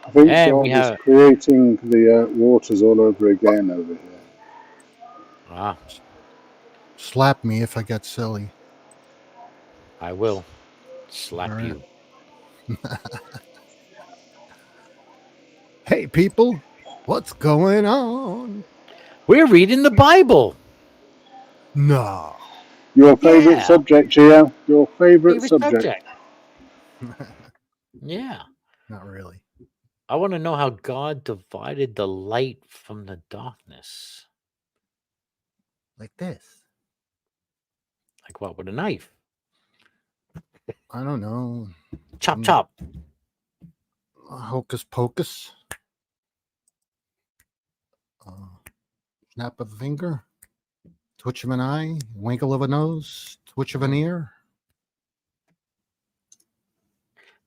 I think And we Sean is have creating the waters all over again over here. Slap me if I get silly. I will slap All right. you. Hey, people, what's going on? We're reading the Bible. No. Your favorite Yeah. subject, Gio? Your favorite subject? Yeah. Not really. I want to know how God divided the light from the darkness. Like this. Like what? With a knife? I don't know. Chop, chop. Hocus pocus. Snap of a finger. Twitch of an eye. Winkle of a nose. Twitch of an ear.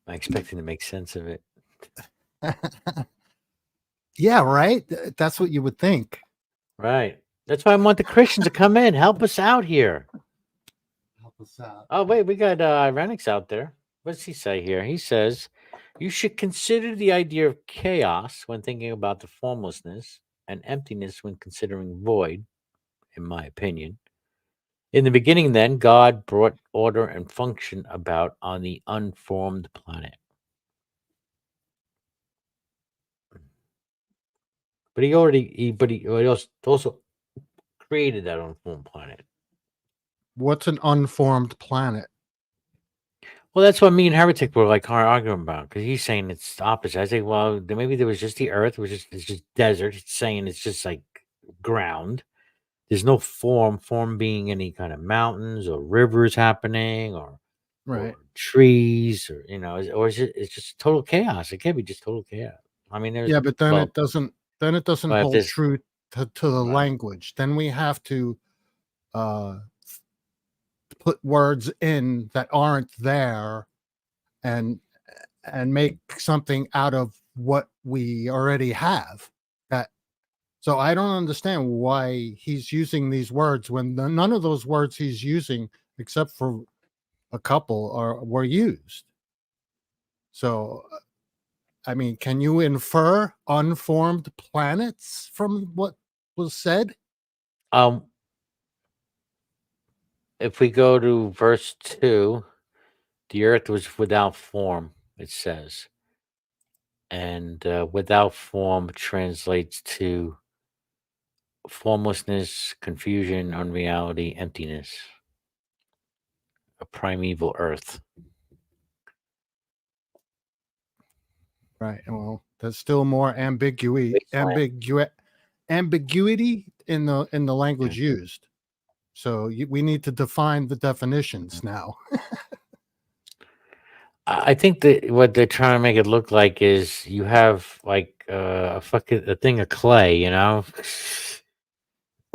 I'm expecting to make sense of it. Yeah, right? That's what you would think. Right. That's why I want the Christians to come in. Help us out here. Help us out. Oh, wait. We got Ironics out there. What does he say here? He says, you should consider the idea of chaos when thinking about the formlessness and emptiness when considering void, in my opinion. In the beginning, then, God brought order and function about on the unformed planet. But he also created that unformed planet. What's an unformed planet? Well, that's what me and Heretic were like arguing about, because he's saying it's the opposite. I say, well, maybe there was just the Earth, it's just desert. It's saying it's just like ground. There's no form being any kind of mountains or rivers happening or trees or it's just total chaos. It can't be just total chaos. I mean, there's but then it doesn't hold true to the language. Then we have to put words in that aren't there and make something out of what we already have. So I don't understand why he's using these words when none of those words he's using, except for a couple, were used. So, I mean, can you infer unformed planets from what was said? If we go to verse 2, the earth was without form, it says. And without form translates to formlessness, confusion, unreality, emptiness. A primeval earth. Right. Well, there's still more ambiguity in the language used. So we need to define the definitions now. I think that what they're trying to make it look like is you have like a thing of clay, you know,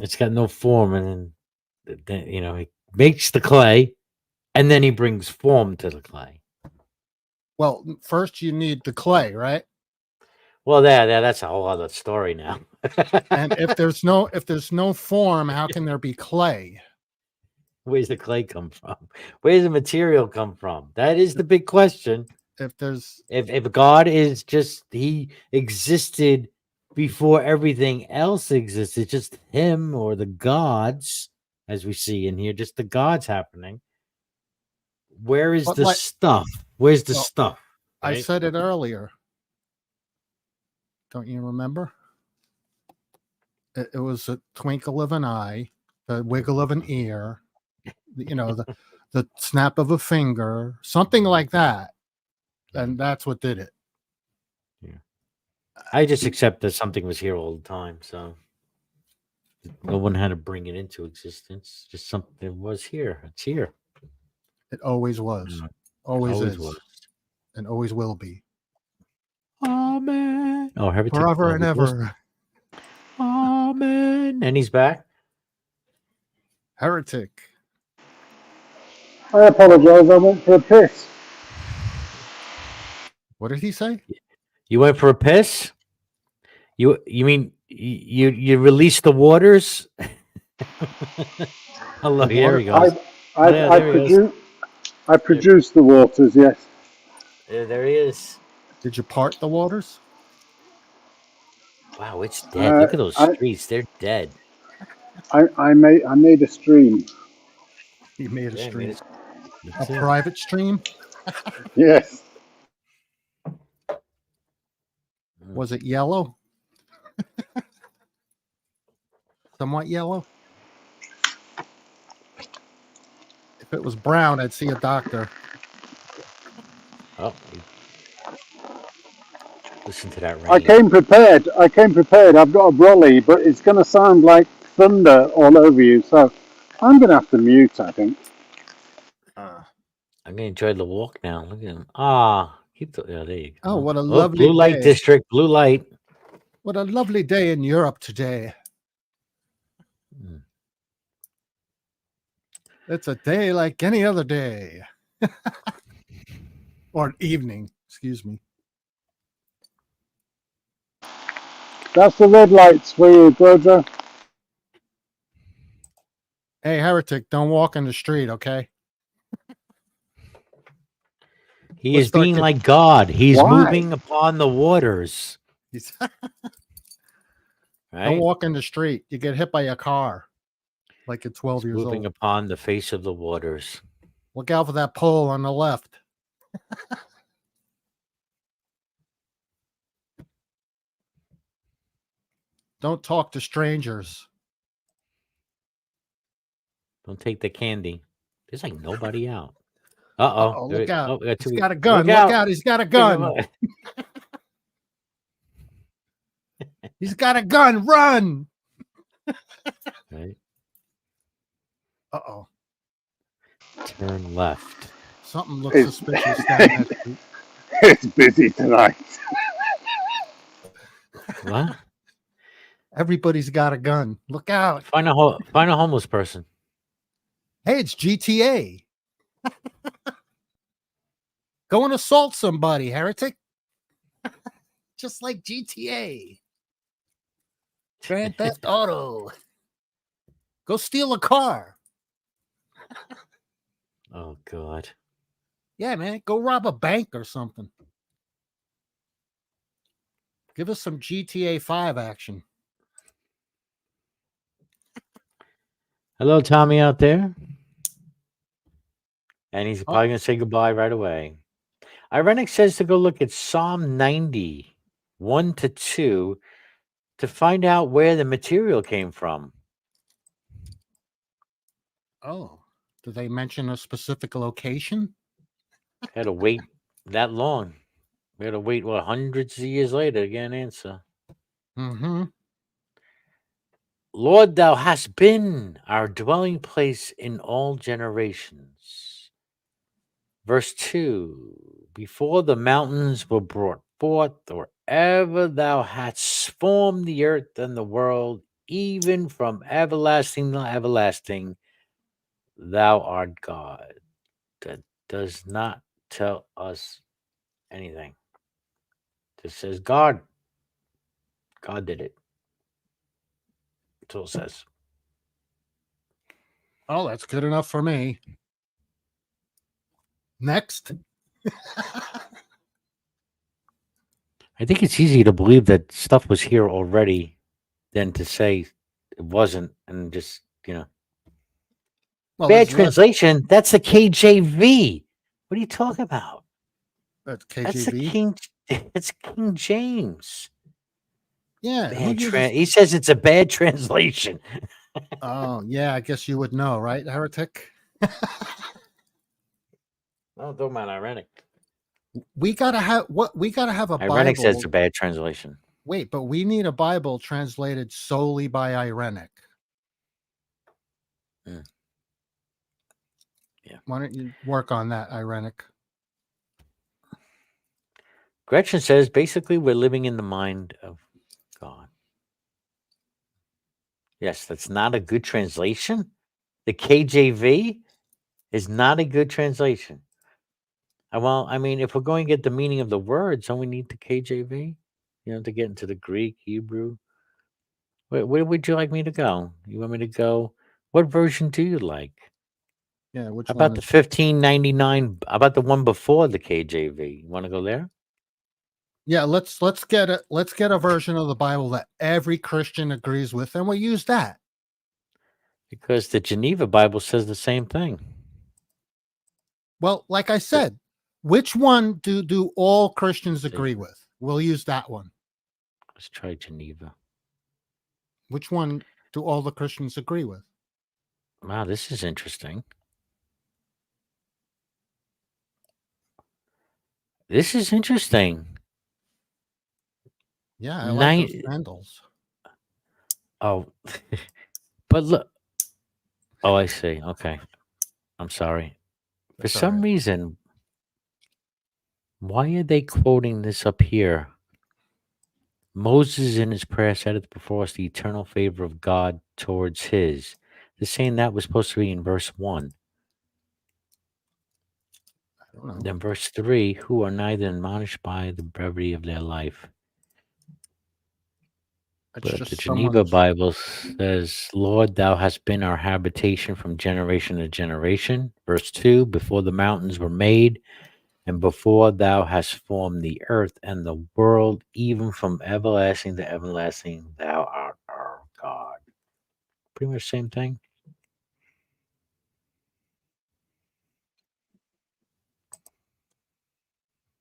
it's got no form, and then you know he makes the clay, and then he brings form to the clay. Well, first you need the clay, right? Well, that's a whole other story now. And if there's no form, how can there be clay? Where's the clay come from? Where's the material come from? That is the big question. If God is just he existed before everything else existed, just him or the gods, as we see in here, just the gods happening. Where is the stuff? Where's the stuff? Right? I said it earlier. Don't you remember? It was a twinkle of an eye, the wiggle of an ear, you know, the snap of a finger, something like that. And that's what did it. Yeah. I just accept that something was here all the time, so no one had to bring it into existence. Just something was here. It's here. It always was. Always is. Was. And always will be. Amen. Oh, forever and ever. Amen. And he's back. Heretic. I apologize. I went for a piss. What did he say? You went for a piss? You mean you released the waters? Hello, here he goes. I produced the waters, yes. There he is. Did you part the waters? Wow, it's dead. Look at those streets. They're dead. I made a stream. You made a stream. A private stream? Yes. Was it yellow? Somewhat yellow? If it was brown, I'd see a doctor. Oh, listen to that rain. I came prepared. I've got a brolly, but it's going to sound like thunder all over you. So I'm going to have to mute, I think. I'm going to enjoy the walk now. Look at him. There you go. Oh, what a lovely blue light district. Blue light. What a lovely day in Europe today. It's a day like any other day. Or an evening, excuse me. That's the red lights for you, BroJo. Hey, Heretic, don't walk in the street, okay? He is being like God. He's moving upon the waters. Right? Don't walk in the street. You get hit by a car like you're 12 years old. Moving upon the face of the waters. Look out for that pole on the left. Don't talk to strangers. Don't take the candy. There's like nobody out. Uh-oh. Look out. He's got a gun. Look out. He's got a gun. He's got a gun. Run. Right. Uh-oh. Turn left. Something looks suspicious down that street. It's busy tonight. What? Everybody's got a gun. Look out. Find a homeless person. Hey, it's GTA. Go and assault somebody, Heretic. Just like GTA. Grand Theft Auto. Go steal a car. Oh, God. Yeah, man. Go rob a bank or something. Give us some GTA 5 action. Hello, Tommy out there. And he's probably going to say goodbye right away. Irenic says to go look at Psalm 90, 1-2, to find out where the material came from. Oh, do they mention a specific location? Had to wait that long. We got to wait, hundreds of years later to get an answer. Mm-hmm. Lord, thou hast been our dwelling place in all generations. Verse 2, before the mountains were brought forth, or ever thou hadst formed the earth and the world, even from everlasting to everlasting, thou art God. That does not tell us anything. Just says God. God did it. That's all it says. Oh, that's good enough for me. Next. I think it's easy to believe that stuff was here already than to say it wasn't and just, Well, bad there's less. translation. That's the KJV. What are you talking about? That's That's the KJV. King. It's King James. Yeah. Who uses? He says it's a bad translation. Oh, yeah. I guess you would know, right, heretic? No, don't mind ironic. We gotta have a Ironic says Bible. it's a bad translation. Wait, but we need a Bible translated solely by Irenic. Mm. Yeah. Why don't you work on that, Irenic? Gretchen says basically we're living in the mind of God. Yes, that's not a good translation. The KJV is not a good translation. Well, I mean, if we're going to get the meaning of the words, don't we need the KJV? To get into the Greek, Hebrew. Where would you like me to go? You want me to go? What version do you like? Yeah, which How one about the is 1599? How about the one before the KJV? You want to go there? Yeah, let's get a version of the Bible that every Christian agrees with, and we'll use that. Because the Geneva Bible says the same thing. Well, like I said, which one do all Christians agree with? We'll use that one. Let's try Geneva. Which one do all the Christians agree with? Wow, this is interesting. This is interesting. Yeah, I like those sandals. Oh, but look. Oh, I see. Okay. I'm sorry. For some reason, why are they quoting this up here? Moses in his prayer said it before us, the eternal favor of God towards his. They're saying that was supposed to be in verse 1. I don't know. Then verse 3, who are neither admonished by the brevity of their life. But the Geneva Bible says, Lord, thou hast been our habitation from generation to generation. Verse 2, before the mountains were made, and before thou hast formed the earth and the world, even from everlasting to everlasting, thou art our God. Pretty much same thing.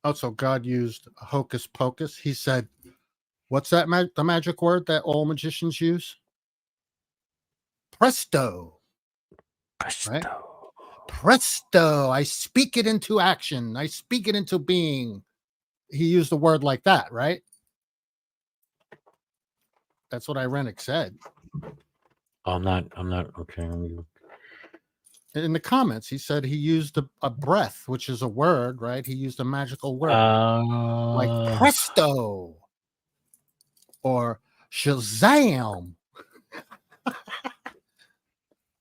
Also, God used hocus pocus. He said, what's that the magic word that all magicians use? Presto. Presto. Right? Presto. I speak it into action. I speak it into being. He used a word like that, right? That's what Irenic said. I'm not okay. In the comments, he said he used a breath, which is a word, right? He used a magical word like presto or Shazam.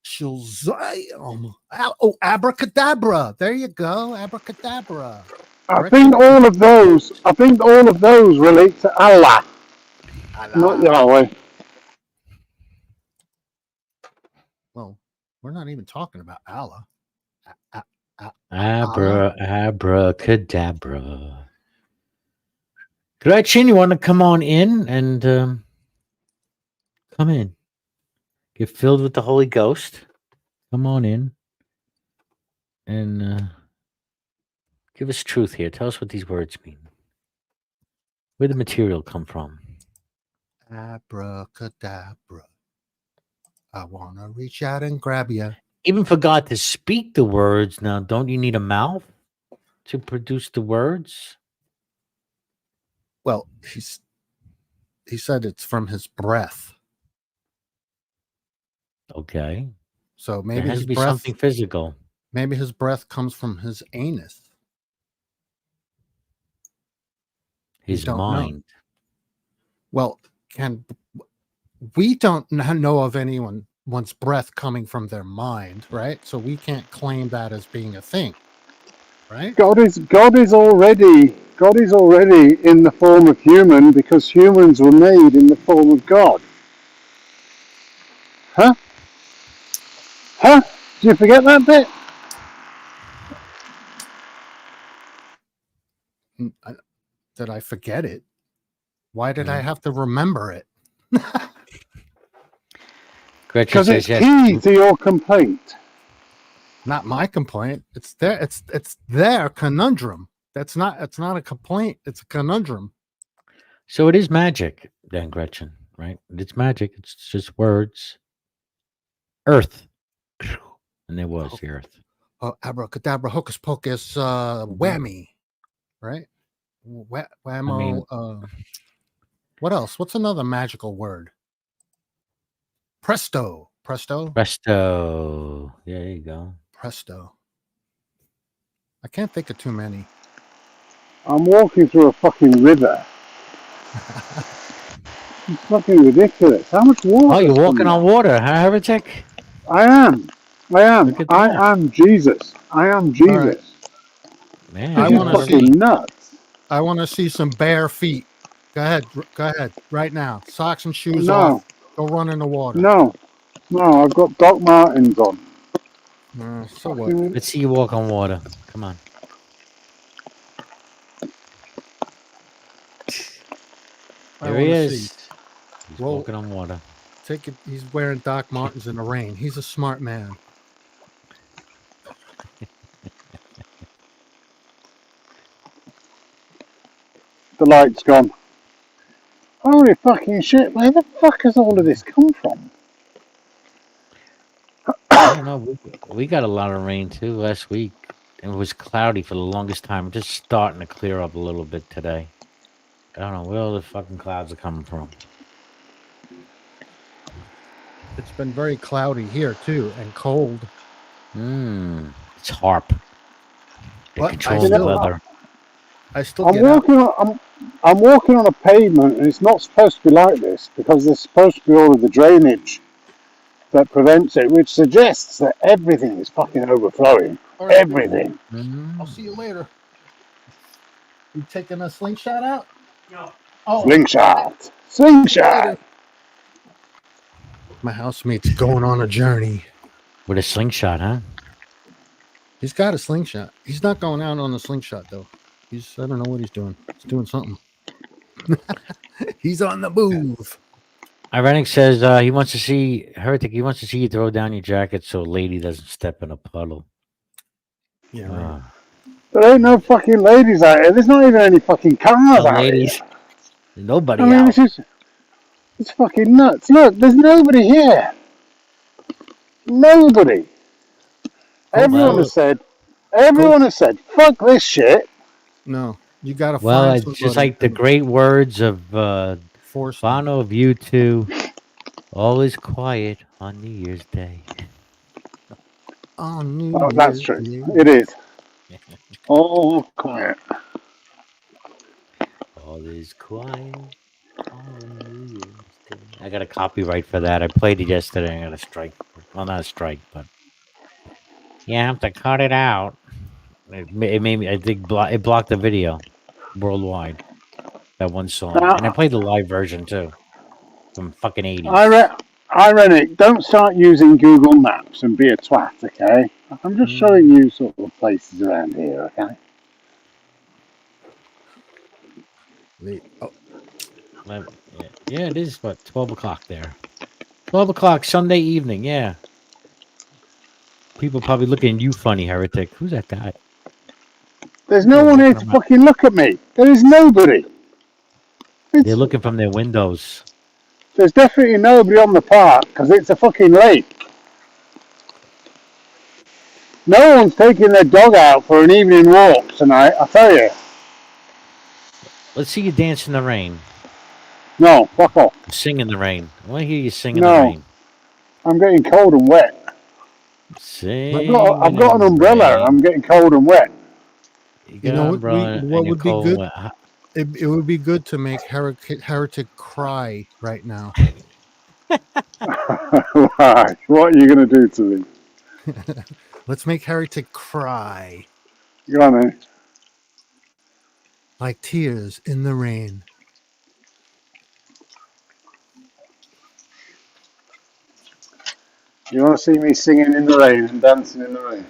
Shazam. Oh, abracadabra. There you go. Abracadabra. I think all of those relate to Allah. Not Yahweh. Well, we're not even talking about Allah. Abracadabra. Gretchen, you want to come on in and come in? Get filled with the Holy Ghost. Come on in and give us truth here. Tell us what these words mean. Where the material come from? Abracadabra. I want to reach out and grab you. Even for God to speak the words, now don't you need a mouth to produce the words? Well, he said it's from his breath. Okay. So There maybe has his to be breath. something physical. Maybe his breath comes from his anus. His don't know. mind. Well, we don't know of anyone's breath coming from their mind, right? So we can't claim that as being a thing, right? God is already in the form of human because humans were made in the form of God. Huh? Huh? Did you forget that bit? Did I forget it? Why did I have to remember it? Gretchen Because it's says key yes. to your complaint. Not my complaint. It's their conundrum. It's not a complaint. It's a conundrum. So it is magic, then, Gretchen, right? It's magic. It's just words. Earth. And there was the earth. Oh, abracadabra, hocus pocus, whammy, right? Whammo. What else? What's another magical word? Presto. Presto. Yeah, there you go. Presto. I can't think of too many. I'm walking through a fucking river. It's fucking ridiculous. How much water? Oh, you're walking on water, huh, Heretic? I am. Look at I that. am Jesus. I am Jesus. Right. Man, This I is wanna fucking nuts. I want to see some bare feet. Go ahead, right now. Socks and shoes No. off. Go run in the water. No, I've got Doc Martens on. So what? Let's see you walk on water. Come on. There he is. He's Well, walking on water. Take it. He's wearing Doc Martens in the rain. He's a smart man. The light's gone. Holy fucking shit, where the fuck has all of this come from? I don't know. We got a lot of rain too last week. And it was cloudy for the longest time. Just starting to clear up a little bit today. I don't know where all the fucking clouds are coming from. It's been very cloudy here too, and cold. It's HARP. They're What? controlling the weather. I'm walking on a pavement, and it's not supposed to be like this because there's supposed to be all of the drainage that prevents it, which suggests that everything is fucking overflowing. All right. Everything. I'll see you later. You taking a slingshot out? No. Oh, Slingshot. my housemate's going on a journey. With a slingshot, huh? He's got a slingshot. He's not going out on the slingshot though. I don't know what he's doing. He's doing something. He's on the move. Ironic says he wants to see Heretic. He wants to see you throw down your jacket so a lady doesn't step in a puddle. Yeah, right. There ain't no fucking ladies out here. There's not even any fucking cars out ladies. here. Nobody I mean, out. it's fucking nuts. Look, there's nobody here. Nobody. Everyone has said, fuck this shit. No, you got to Well, find it's just somebody like the to great words of force Bono of U2. All is quiet on New Year's Day. on New Oh, that's Year's true. Day. It is. All quiet. All is quiet on New Year's Day. I got a copyright for that. I played it yesterday. I got a strike. Well, not a strike, but yeah, I have to cut it out. It made me. I think it blocked the video worldwide. That one song, and I played the live version too, from fucking 80s. Ironic, don't start using Google Maps and be a twat, okay? I'm just showing you sort of places around here, okay? Yeah, it is, what, 12 o'clock there. 12 o'clock, Sunday evening, yeah. People probably looking at you funny, Heretic. Who's that guy? There's no one here to fucking look at me. There is nobody. They're looking from their windows. There's definitely nobody on the park because it's a fucking lake. No one's taking their dog out for an evening walk tonight, I tell you. Let's see you dance in the rain. No, fuck off. Sing in the rain. I want to hear you sing in No. the rain. I'm getting cold and wet. Sing. I've got an umbrella. I'm getting cold and wet. You know what? What would be good? It would be good to make Heretic cry right now. Right. What are you going to do to me? Let's make Heretic cry Go on then. like tears in the rain. You want to see me singing in the rain and dancing in the rain?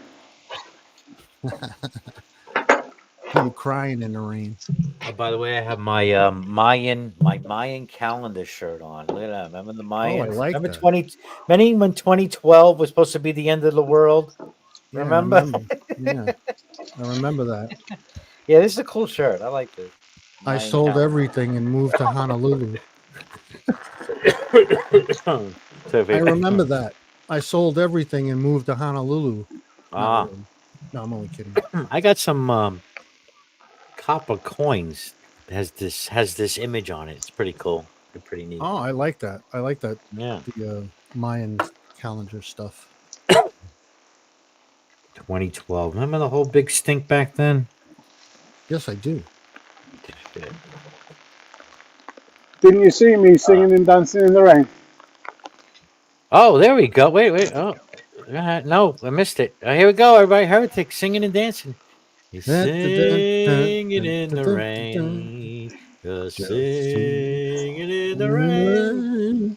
You crying in the rain. Oh, by the way, I have my Mayan calendar shirt on. Look at that. Remember the Mayans? I like Remember that. when 2012 was supposed to be the end of the world? Yeah, Remember? Yeah, I remember that. Yeah, this is a cool shirt. I like this. I Mayan sold calendar. everything and moved to Honolulu. So if I it- remember that. I sold everything and moved to Honolulu. Ah, Not really. No, I'm only kidding. I got some copper coins. Has this image on it. It's pretty cool. They're pretty neat. Oh, I like that. I like that. Yeah. The Mayan calendar stuff. 2012. Remember the whole big stink back then? Yes, I do. Didn't you see me singing and dancing in the rain? Oh, there we go. Wait. Oh, no, I missed it. Here we go, everybody. Heretic singing and dancing. He's singing in the rain. Just singing in the rain.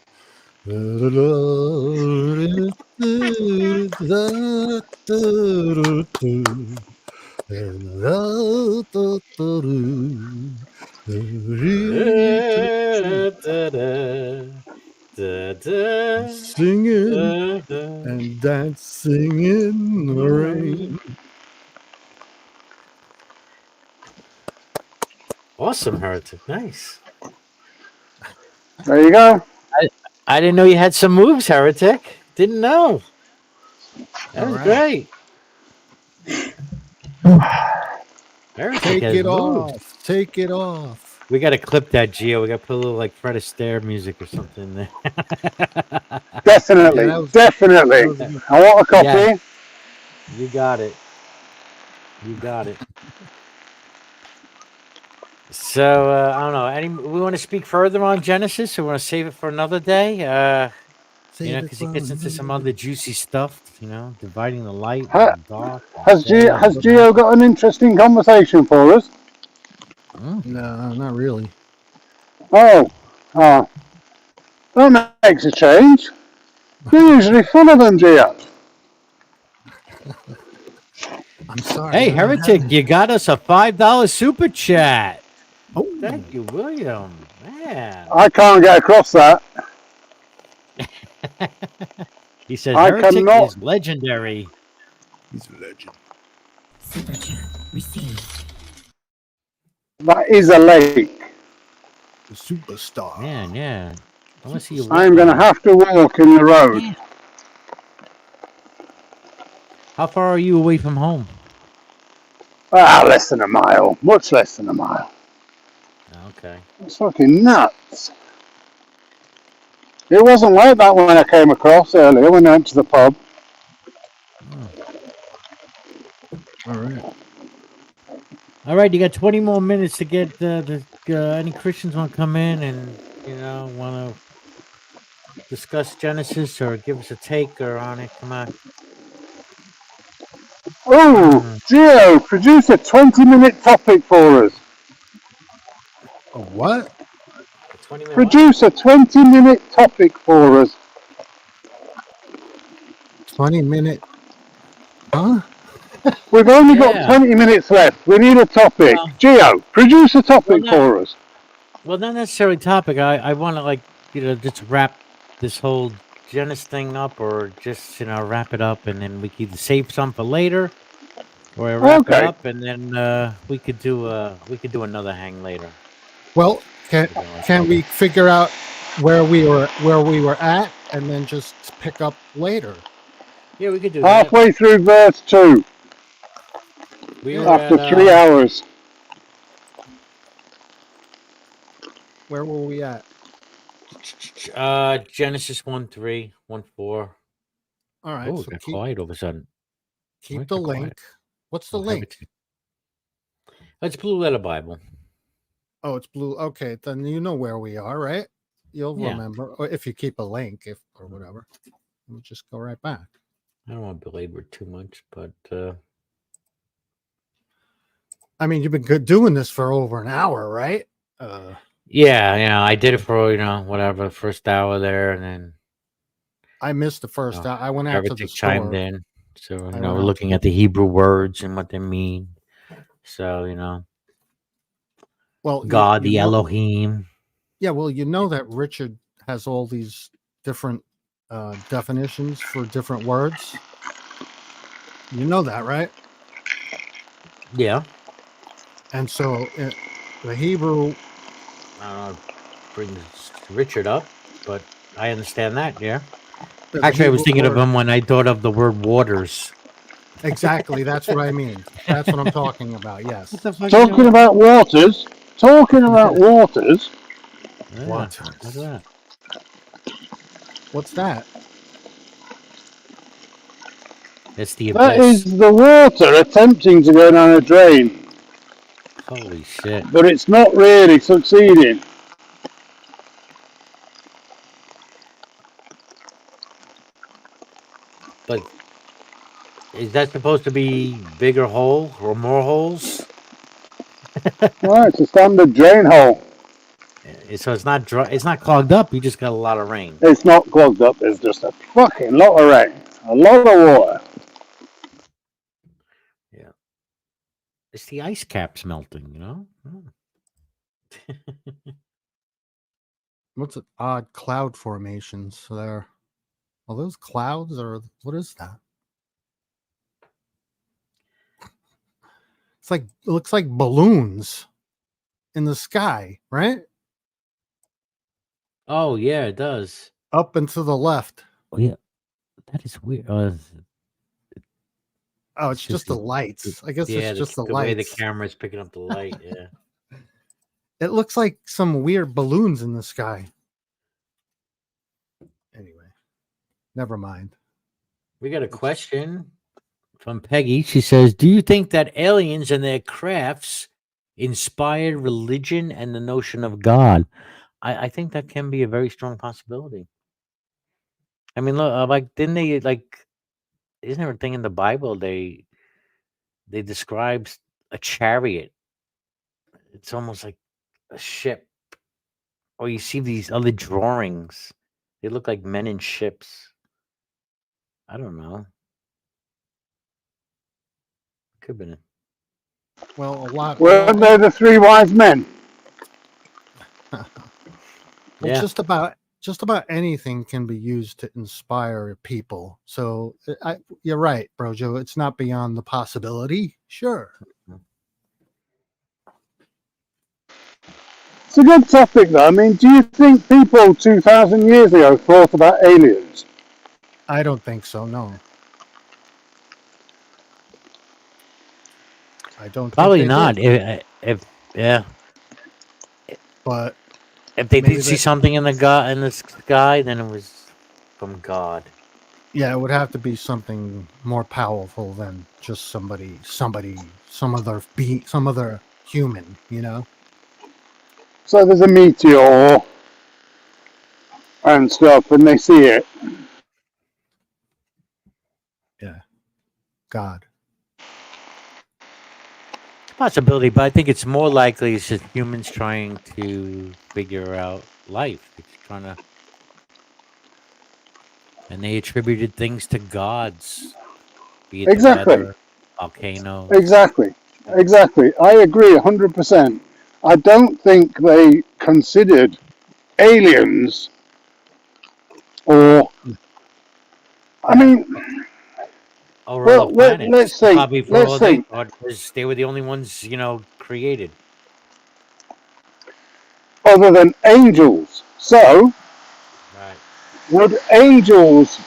Singing and dancing in the rain. Awesome, Heretic. Nice. There you go. I didn't know you had some moves, Heretic. Didn't know. That was great. Heretic Take has it moves. off. Take it off. We got to clip that, Gio. We got to put a little like Fred Astaire music or something in there. Definitely. Yeah, Definitely. I want a copy. Yeah. You got it. You got it. So I don't know. We want to speak further on Genesis, or want to save it for another day? Because it gets into some other juicy stuff. Dividing the light and the dark. Has Gio got an interesting conversation for us? No, not really. Oh. That makes a change. You're usually full of them, Gio. I'm sorry. Hey, Heretic, you got us a $5 super chat. Oh, Thank you, William. Man. I can't get across that. He says I Heretic cannot- is legendary. he's a legend. Super chat received. That is a lake. The superstar. Man, yeah. I want to see you. I'm going to have to walk in the road. Yeah. How far are you away from home? Less than a mile. Much less than a mile. Okay. It's fucking nuts. It wasn't like that when I came across earlier when I went to the pub. All right. All right, you got 20 more minutes to get any Christians want to come in and want to discuss Genesis or give us a take or on it. Come on. Oh, Gio, produce a 20-minute topic for us. Oh, what? 20 minutes. Produce a 20-minute topic for us. 20-minute. Huh? We've only got Yeah. 20 minutes left. We need a topic. Well- Gio, produce a topic Well, for us. Well, not necessarily topic. I want to just wrap this whole Genesis thing up, or just wrap it up, and then we could either save some for later, or wrap it Okay. up, and then we could do another hang later. Well, can we figure out where we were at and then just pick up later? Yeah, we could do that. Halfway through verse 2, We were after at, 3 hours. Where were we at? Genesis 1:3, 1:4. All right, Oh, it so got keep quiet all of a sudden. Why the it got quiet? link. What's the I'll have link? It's Blue Letter Bible. Oh, it's blue. Okay, then you know where we are, right? You'll Yeah. remember, or if you keep a link, or whatever. We'll just go right back. I don't want to belabor it too much, but I mean, you've been doing this for over an hour, right? yeah, I did it for whatever first hour there, and then I missed the first. I went out to the Heretic chimed store. in. So I we're went out looking at the Hebrew words and what they mean. So Well, God, you the know, Elohim. yeah. Well, you know that Richard has all these different definitions for different words. You know that, right? Yeah. And so the Hebrew. I don't know, brings Richard up, but I understand that. Yeah. the Actually, I was Hebrew thinking of word- him when I thought of the word waters. Exactly. That's what I mean. That's what I'm talking about. Yes. What the fuck? Talking about waters. Talking about waters. Yeah, Waters. What's that? What's that? It's the That abyss. is the water attempting to go down a drain, Holy shit. but it's not really succeeding. But is that supposed to be bigger hole or more holes? Well, it's a standard drain hole. So it's not dry. It's not clogged up. You just got a lot of rain. It's not clogged up. There's just a fucking lot of rain. A lot of water. Yeah. It's the ice caps melting. What's it? Odd cloud formations there. Are those clouds or what is that? It looks like balloons in the sky, right? Oh yeah, it does. Up and to the left. Oh yeah, that is weird. Oh, it's just the lights. I guess it's just the way the lights. camera is picking up the light. Yeah. It looks like some weird balloons in the sky. Anyway, never mind. We got a question from Peggy. She says, "Do you think that aliens and their crafts inspired religion and the notion of God?" I think that can be a very strong possibility. I mean, look, didn't they Isn't there a thing in the Bible they describe a chariot? It's almost like a ship, or you see these other drawings. They look like men in ships. I don't know. Could have been. Well, a lot. Weren't they the three wise men? Well, Yeah. just about anything can be used to inspire people. So you're right, BroJo. It's not beyond the possibility. Sure. It's a good topic, though. I mean, do you think people 2,000 years ago thought about aliens? I don't think so. No. I don't. Probably think they not. did. But If they maybe did see they- something in the sky, then it was from God. yeah, it would have to be something more powerful than just some other human. So there's a meteor and stuff, and they see it. Yeah. God. Possibility, but I think it's more likely it's just humans trying to figure out life. It's trying to, and they attributed things to gods. Be it Exactly. the weather, volcanoes. Exactly. I agree 100%. I don't think they considered aliens or. I mean, Over well, other planets. let's think. Probably for Let's all they think. thought, because they were the only ones, created. Other than angels. So, Right. would angels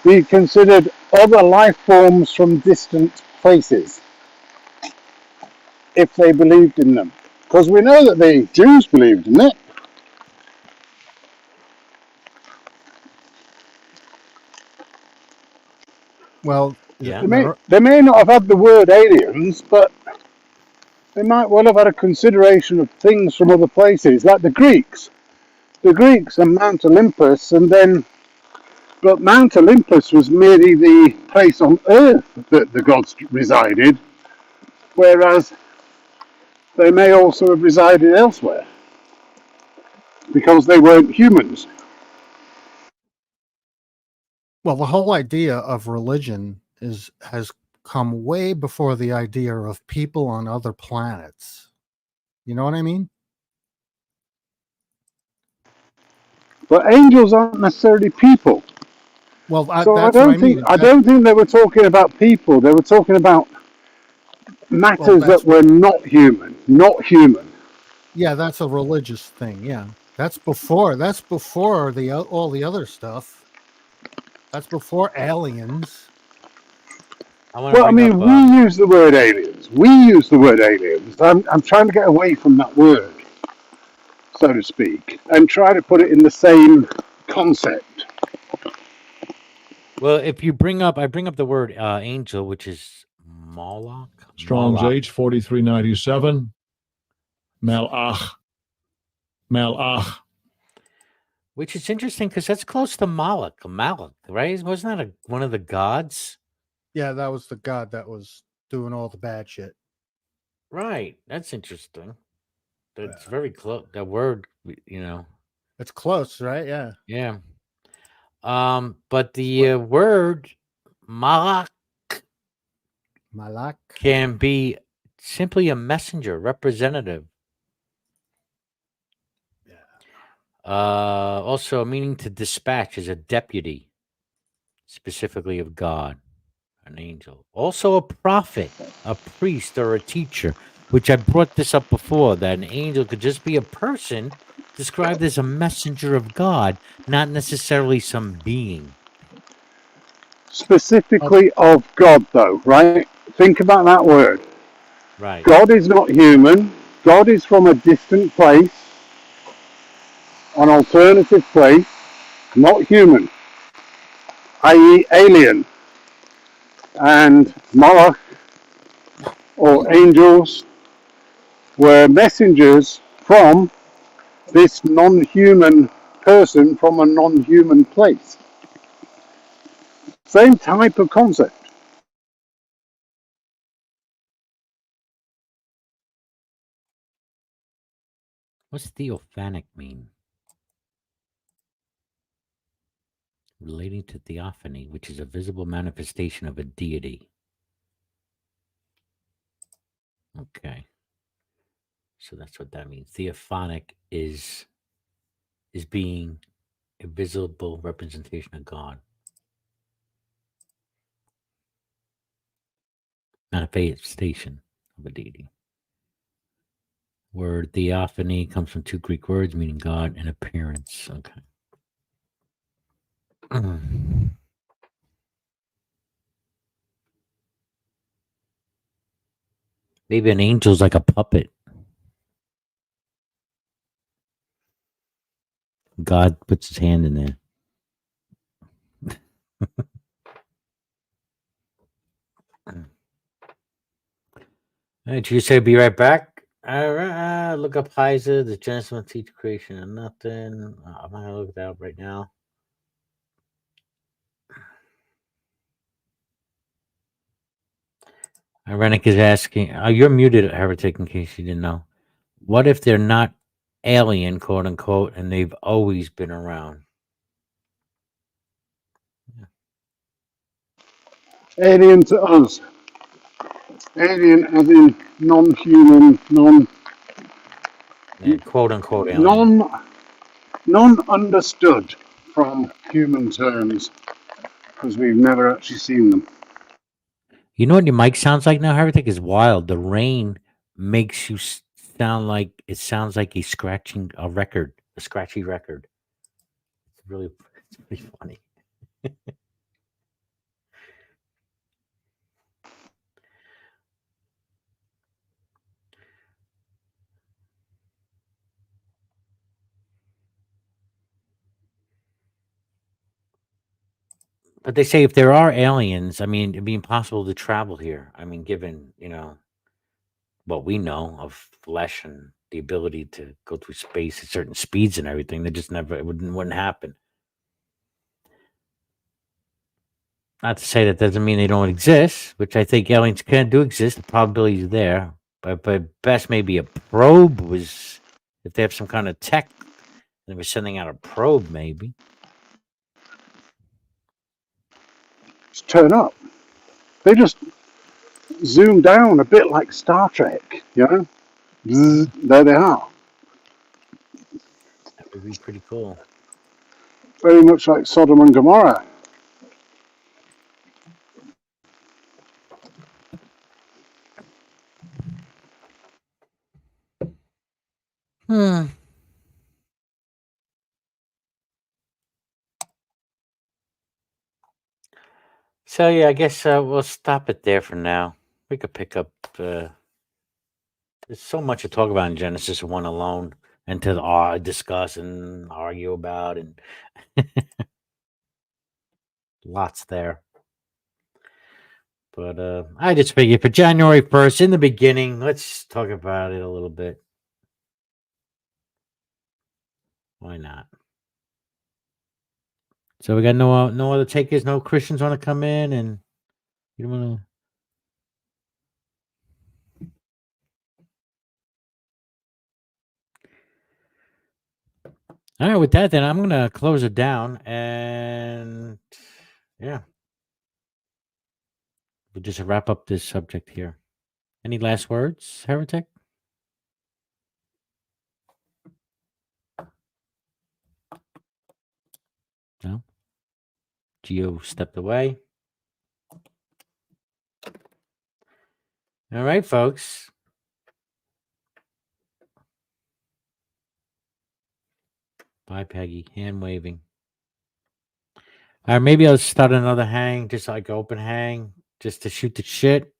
be considered other life forms from distant places if they believed in them? Because we know that the Jews believed in it. Well, Yeah. They may not have had the word aliens, but they might well have had a consideration of things from other places, like the Greeks. The Greeks and Mount Olympus, but Mount Olympus was merely the place on earth that the gods resided, whereas they may also have resided elsewhere because they weren't humans. well, the whole idea of religion has come way before the idea of people on other planets. You know what I mean? But angels aren't necessarily people. Well, So that's what I mean. I don't think they were talking about people. They were talking about matters that were not human, not human. Yeah, that's a religious thing. Yeah, that's before the all the other stuff. That's before aliens. I want to Well, I bring mean, up. we use the word aliens. We use the word aliens. I'm trying to get away from that word, so to speak, and try to put it in the same concept. Well, if you I bring up the word angel, which is Moloch. Strong's Moloch. H 4397. Malach. Malach. Which is interesting because that's close to Moloch. Moloch, right? Wasn't that one of the gods? Yeah, that was the god that was doing all the bad shit. Right. That's interesting. That's very close. That word, It's close, right? Yeah. Yeah. But the word Malak Malak. can be simply a messenger, representative. Also meaning to dispatch as a deputy, specifically of God, an angel. Also a prophet, a priest, or a teacher, which I brought this up before, that an angel could just be a person described as a messenger of God, not necessarily some being. Specifically of God, though, right? Think about that word. Right. God is not human. God is from a distant place, an alternative place, not human, i.e., alien. And Malach, or angels, were messengers from this non human person from a non human place. Same type of concept. What's theophanic mean? Relating to theophany, which is a visible manifestation of a deity. Okay. So that's what that means. Theophanic is being a visible representation of God. Manifestation of a deity. Word theophany comes from two Greek words meaning God and appearance. Okay. Maybe an angel's like a puppet. God puts his hand in there. Did you say be right back? All right, look up Heiser, the Genesis of teach creation and nothing. I'm not gonna look that up right now. Irenic is asking, you're muted, Heretic, in case you didn't know. What if they're not alien, quote unquote, and they've always been around? Alien to us. Alien as in non-human, Yeah, quote unquote alien. non non-understood from human terms because we've never actually seen them. You know what your mic sounds like now, Heretic? Is wild. The rain makes you sound like a scratchy record. It's really funny. But they say if there are aliens, I mean, it'd be impossible to travel here. I mean, given, what we know of flesh and the ability to go through space at certain speeds and everything, they just never, it wouldn't happen. Not to say that doesn't mean they don't exist, which I think aliens do exist. The probability is there. But best maybe a probe was, if they have some kind of tech, they were sending out a probe maybe. Just turn up. They just zoom down a bit like Star Trek, Zzz, there they are. That would be pretty cool. Very much like Sodom and Gomorrah. So yeah, I guess we'll stop it there for now. We could pick up. There's so much to talk about in Genesis 1 alone, and to discuss and argue about, and lots there. But I just figured for January 1st, in the beginning, let's talk about it a little bit. Why not? So we got no other takers, no Christians want to come in, and you don't want to. All right, with that, then I'm gonna close it down, and yeah, we'll just wrap up this subject here. Any last words, Heretic? No. Geo stepped away. All right, folks. Bye, Peggy. Hand waving. All right, maybe I'll start another hang, just like open hang, just to shoot the shit.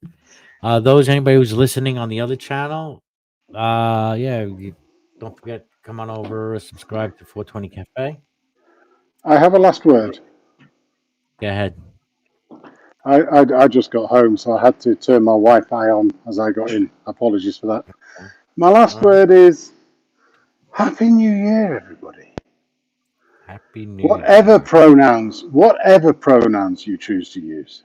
Anybody who's listening on the other channel, don't forget, come on over, subscribe to 420 Cafe. I have a last word. Go ahead. I just got home, so I had to turn my Wi-Fi on as I got in. Apologies for that. My last word is Happy New Year, everybody. Happy New Whatever Year. pronouns you choose to use.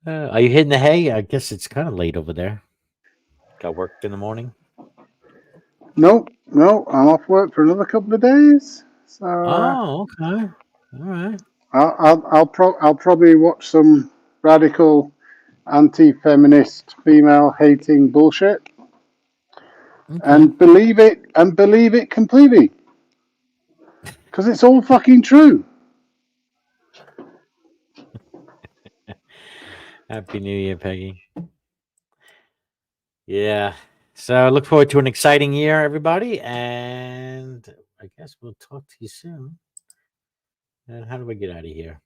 Are you hitting the hay? I guess it's kind of late over there. Got work in the morning. No, I'm off work for another couple of days. So okay, all right. I'll probably watch some radical, anti-feminist, female-hating bullshit, and believe it completely, because it's all fucking true. Happy New Year, Peggy. Yeah. So I look forward to an exciting year, everybody, and I guess we'll talk to you soon. And how do we get out of here?